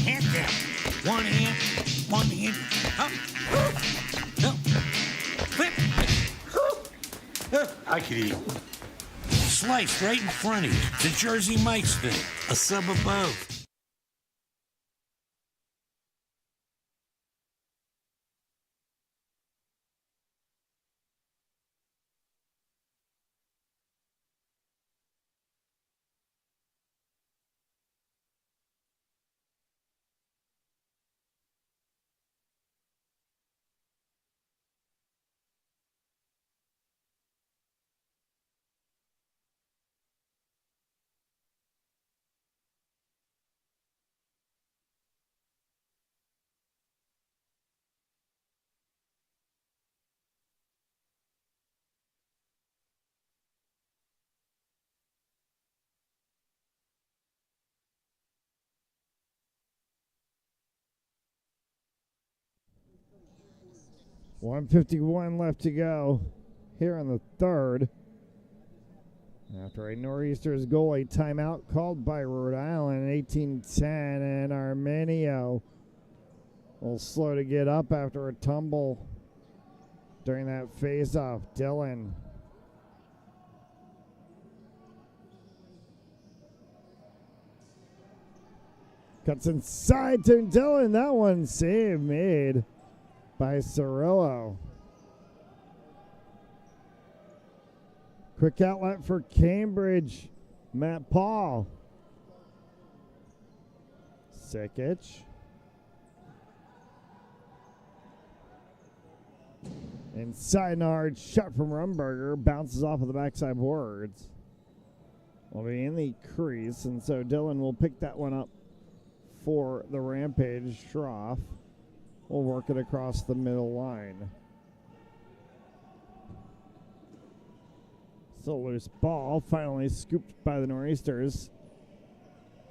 hand down. One hand, up, up. Flip. I could eat. Sliced right in front of you. The Jersey Mike's thing. A sub above. .151 left to go here in the third. After a Nor'easters goal, a timeout called by Rhode Island. 18:10, and Arminio will slow to get up after a tumble during that face-off. Dylan. Cuts inside to Dylan. That one save made by Cirillo. Quick outlet for Cambridge. Matt Paul. Sikic. Inside and a hard shot from Rumberger. Bounces off of the backside boards. Will be in the crease, and so Dylan will pick that one up for the Rampage. Schroff. will work it across the middle line. Still loose ball, finally scooped by the Nor'easters.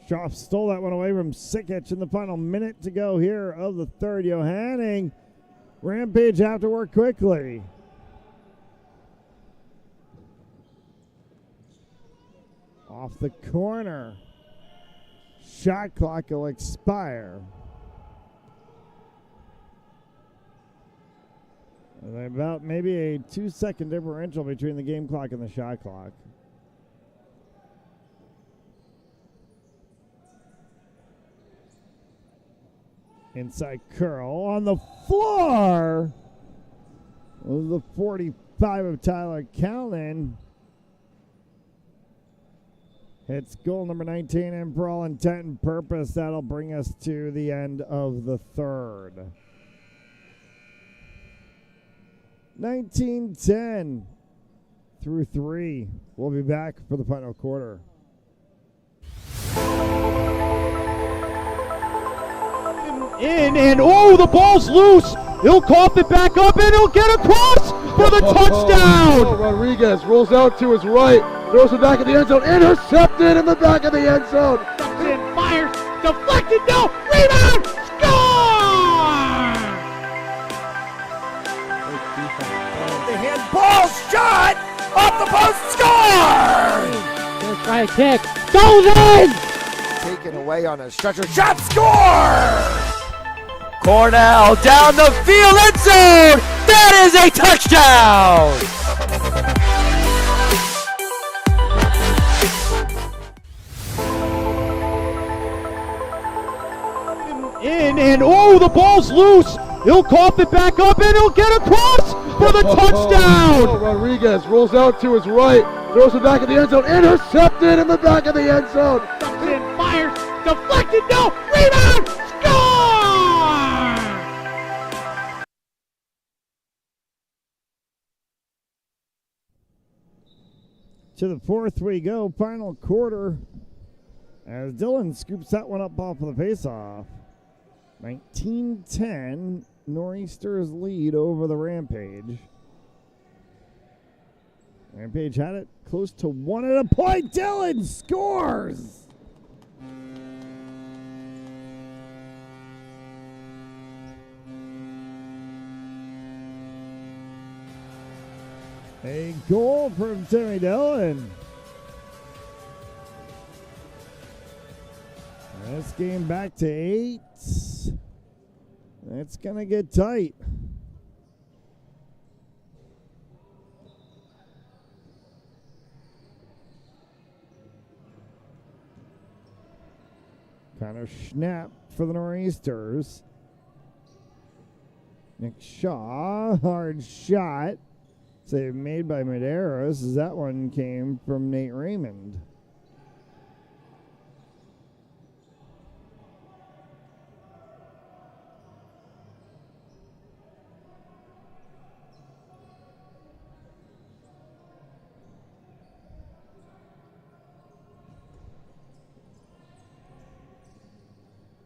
Schaff stole that one away from Sikic in the final minute to go here of the third. Johanning. Rampage have to work quickly. Off the corner. Shot clock will expire. About maybe a 2-second differential between the game clock and the shot clock. Inside curl on the floor. The 45 of Tyler Callan. Hits goal number 19, and for all intent and purpose, that'll bring us to the end of the third. 19-10 through 3. We'll be back for the final quarter. And the ball's loose. He'll cough it back up, and he'll get across for the touchdown. Rodriguez rolls out to his right, throws it back in the end zone, intercepted in the back of the end zone. Fires, deflected, no, rebound, score! The handball shot off the post, score! Gonna try a kick, goes in! Taken away on a stretcher, shot, score! Cornell down the field, end zone! That is a touchdown! And the ball's loose. He'll cough it back up, and he'll get across for the touchdown. Rodriguez rolls out to his right, throws it back in the end zone, intercepted in the back of the end zone. Fires, deflected, no, rebound, score! To the fourth we go, final quarter, as Dylan scoops that one up off of the faceoff. 19-10, Nor'easters lead over the Rampage. Rampage had it close to 1 at a point. Dylan scores! A goal from Timmy Dillon. This game back to 8. It's going to get tight. Kind of snap for the Nor'easters. Nick Shaw, hard shot. Save made by Medeiros, as that one came from Nate Raymond.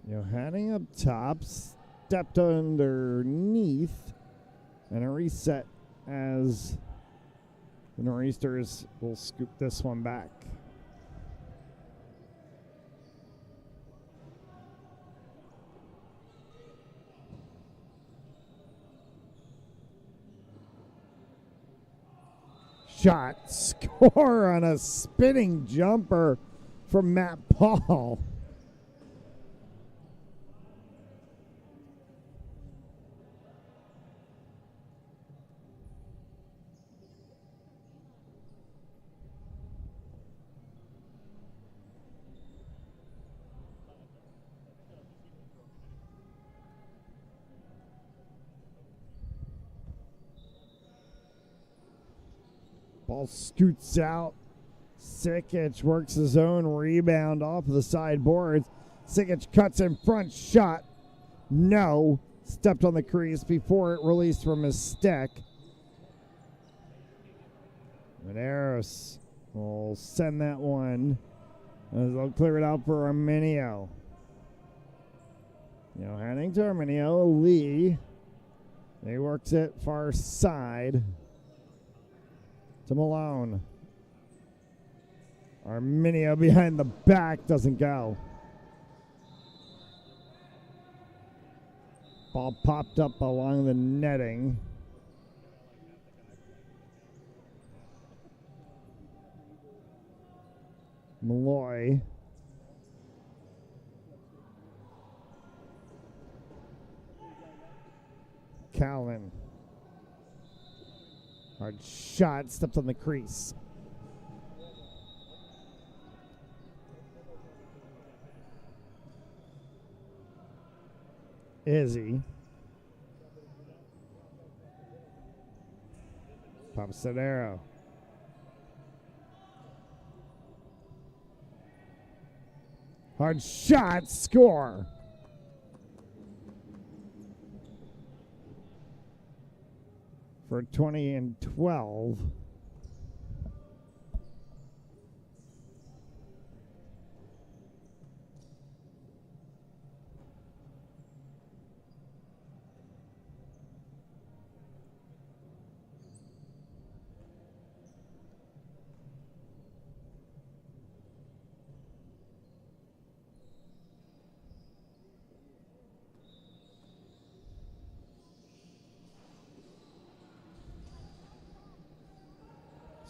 Johanning up top, stepped underneath, and a reset as the Nor'easters will scoop this one back. Shot, score on a spinning jumper from Matt Paul. Ball scoots out. Sikic works his own rebound off of the sideboards. Sikic cuts in front, shot. No. Stepped on the crease before it released from his stick. Medeiros will send that one as they'll clear it out for Arminio. Heading to Arminio. Lee. He works it far side to Malone. Arminio behind the back, doesn't go. Ball popped up along the netting. Malloy. Calvin. Hard shot, steps on the crease. Izzy. Papsadero. Hard shot, score. For 20 and 12.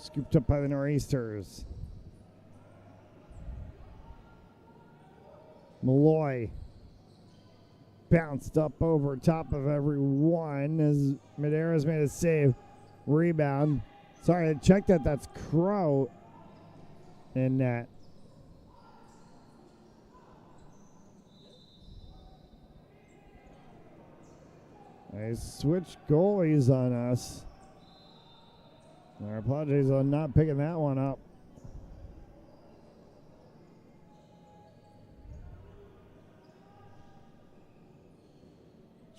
Scooped up by the Nor'easters. Malloy bounced up over top of everyone as Medeiros made a save. Rebound. Sorry, I checked that. That's Crow in net. They switched goalies on us. Our apologies on not picking that one up.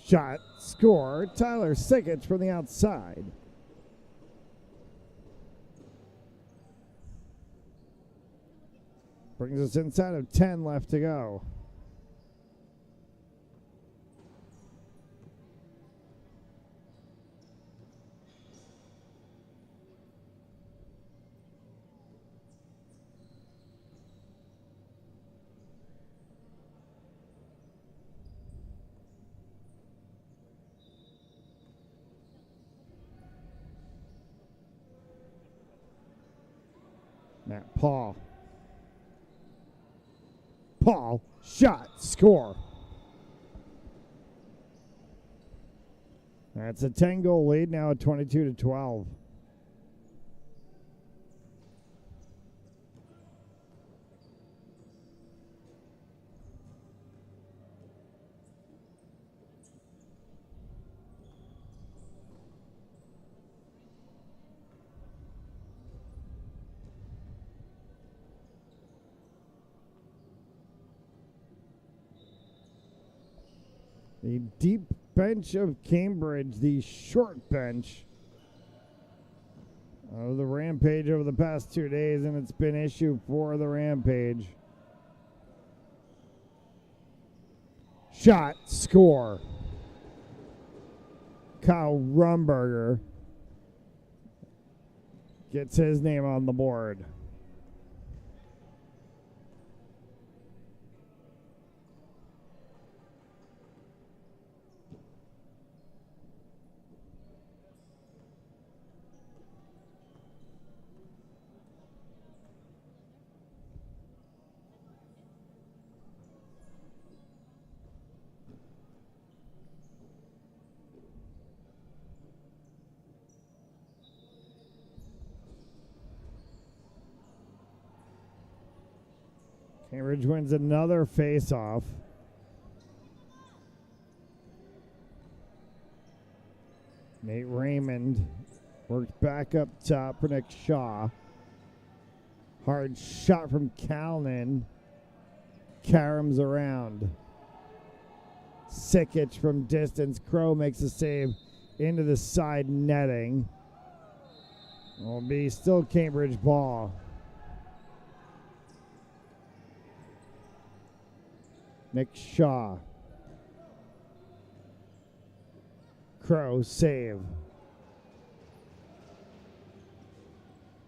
Shot, score, Tyler Sikich from the outside. Brings us inside of 10 left to go. Matt Paul. Paul, shot, score. That's a 10-goal lead now at 22-12. The deep bench of Cambridge, the short bench of the Rampage over the past 2 days, and it's been issue for the Rampage. Shot, score. Kyle Rumberger gets his name on the board. Cambridge wins another face-off. Nate Raymond works back up top for Nick Shaw. Hard shot from Calnan. Caroms around. Sikich from distance. Crow makes a save into the side netting. Will be still Cambridge ball. Nick Shaw. Crow, save.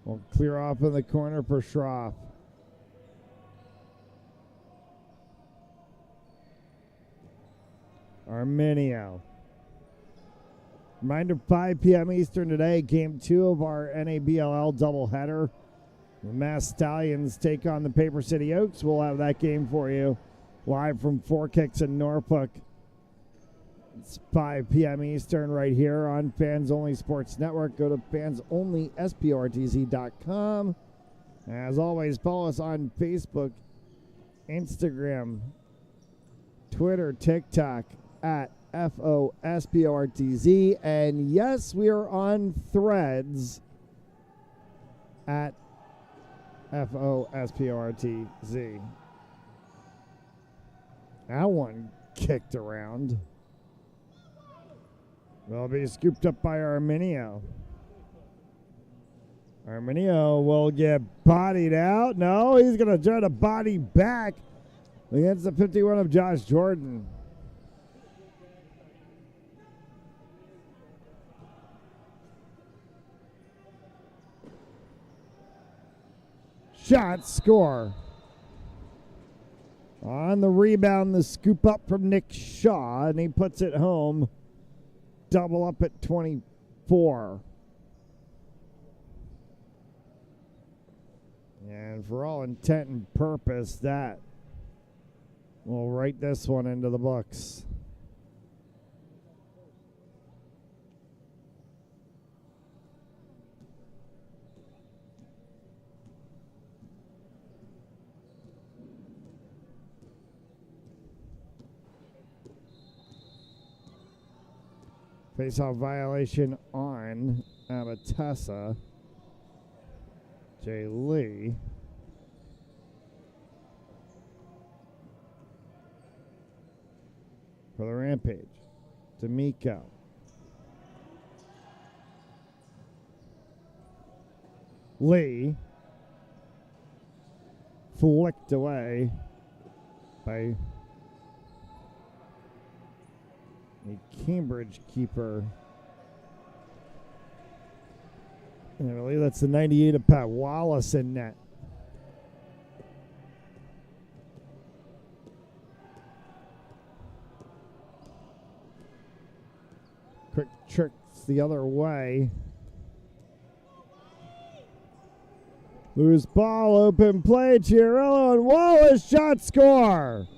We'll clear off in the corner for Schroff. Arminio. Reminder, 5 p.m. Eastern today, Game 2 of our NABLL doubleheader. The Mass Stallions take on the Paper City Oaks. We'll have that game for you live from Four Kicks in Norfolk. It's 5 p.m. Eastern right here on Fans Only Sports Network. Go to fansonlysportz.com. As always, follow us on Facebook, Instagram, Twitter, TikTok at FOSPORTZ. And yes, we are on Threads at FOSPORTZ. That one kicked around. Will be scooped up by Arminio. Arminio will get bodied out. No, he's going to try to body back against the 51 of Josh Jordan. Shot, score. On the rebound, the scoop up from Nick Shaw, and he puts it home. Double up at 24. And for all intent and purpose, that will write this one into the books. Face-off violation on Amatessa. Jay Lee. For the Rampage. D'Amico. Lee. Flicked away by a Cambridge keeper. And I believe that's the 98 of Pat Wallace in net. Quick tricks the other way. Loose ball, open play. Chiarello and Wallace shot, score.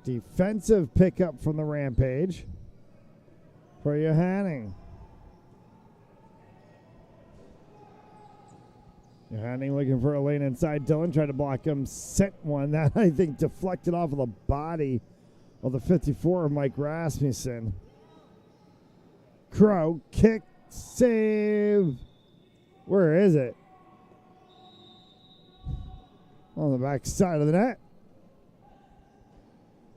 Defensive pickup from the Rampage for Johanning. Johanning looking for a lane inside. Dylan tried to block him. Sent one that I think deflected off of the body of the 54 of Mike Rasmussen. Crow kick save. Where is it? On the back side of the net.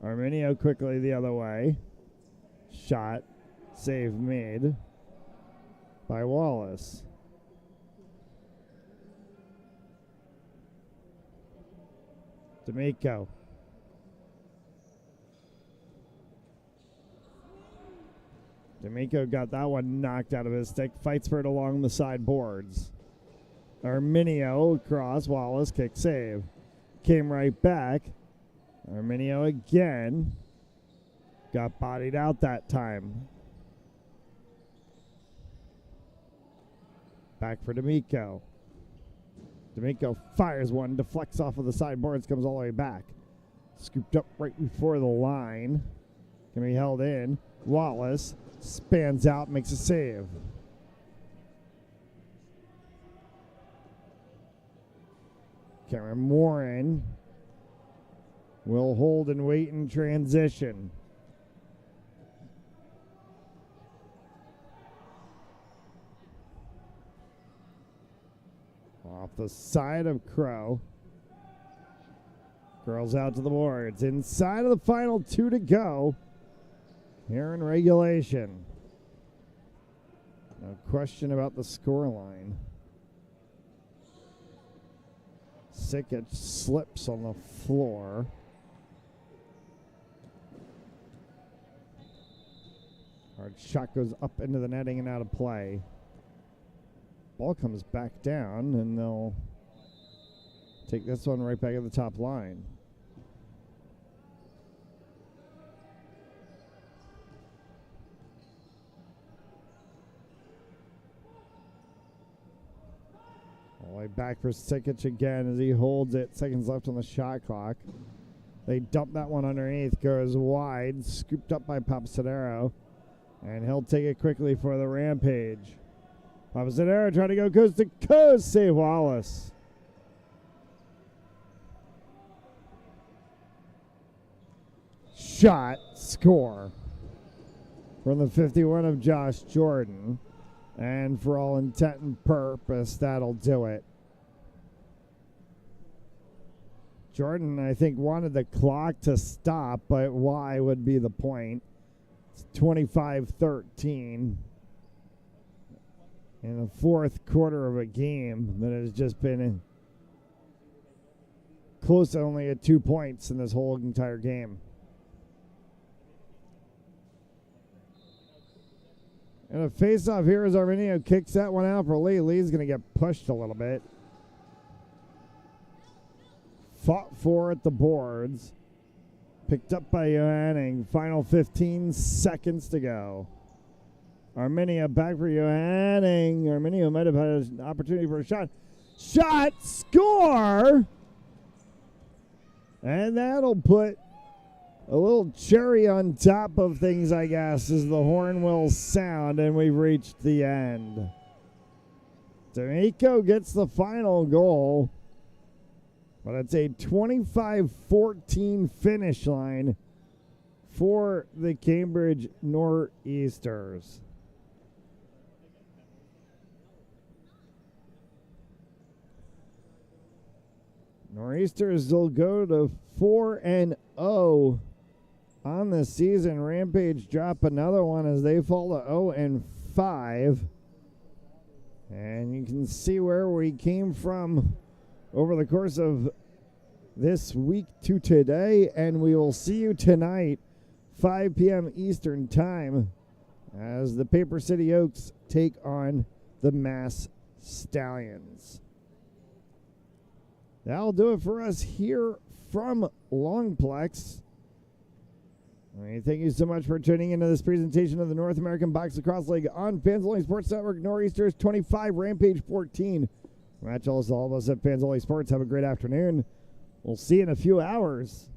Arminio quickly the other way. Shot. Save made by Wallace. D'Amico. D'Amico got that one knocked out of his stick. Fights for it along the sideboards. Arminio across. Wallace kick save. Came right back. Arminio again. Got bodied out that time. Back for D'Amico. D'Amico fires one, deflects off of the sideboards, comes all the way back. Scooped up right before the line. Can be held in. Wallace spans out, makes a save. Cameron Warren will hold and wait in transition. Off the side of Crow. Girls out to the boards. Inside of the final 2 to go here in regulation. No question about the scoreline. Sikic slips on the floor. Hard shot goes up into the netting and out of play. Ball comes back down, and they'll take this one right back at the top line. All the way back for Sikic again as he holds it. Seconds left on the shot clock. They dump that one underneath. Goes wide. Scooped up by Papasadero. And he'll take it quickly for the Rampage. Papasadero trying to go coast to coast. Save Wallace. Shot. Score. From the 51 of Josh Jordan. And for all intent and purpose, that'll do it. Jordan, I think, wanted the clock to stop, but why would be the point? It's 25-13 in the fourth quarter of a game that has just been close to only at 2 points in this whole entire game. And a face-off here as Arminio kicks that one out for Lee. Lee's going to get pushed a little bit. Fought for at the boards. Picked up by Johanning. Final 15 seconds to go. Arminio back for Johanning. Arminio might have had an opportunity for a shot. Shot! Score! And that'll put a little cherry on top of things, I guess, as the horn will sound, and we've reached the end. D'Amico gets the final goal, but it's a 25-14 finish line for the Cambridge Nor'easters. Nor'easters will go to 4-0 on the season. Rampage drop another one as they fall to 0-5. And you can see where we came from over the course of this week to today. And we will see you tonight, 5 p.m. Eastern Time, as the Paper City Oaks take on the Mass Stallions. That'll do it for us here from Longplex. Thank you so much for tuning into this presentation of the North American Box Lacrosse League on Fans Only Sports Network. Nor'easters 25, Rampage 14. Match all of us at Fans Only Sports. Have a great afternoon. We'll see you in a few hours.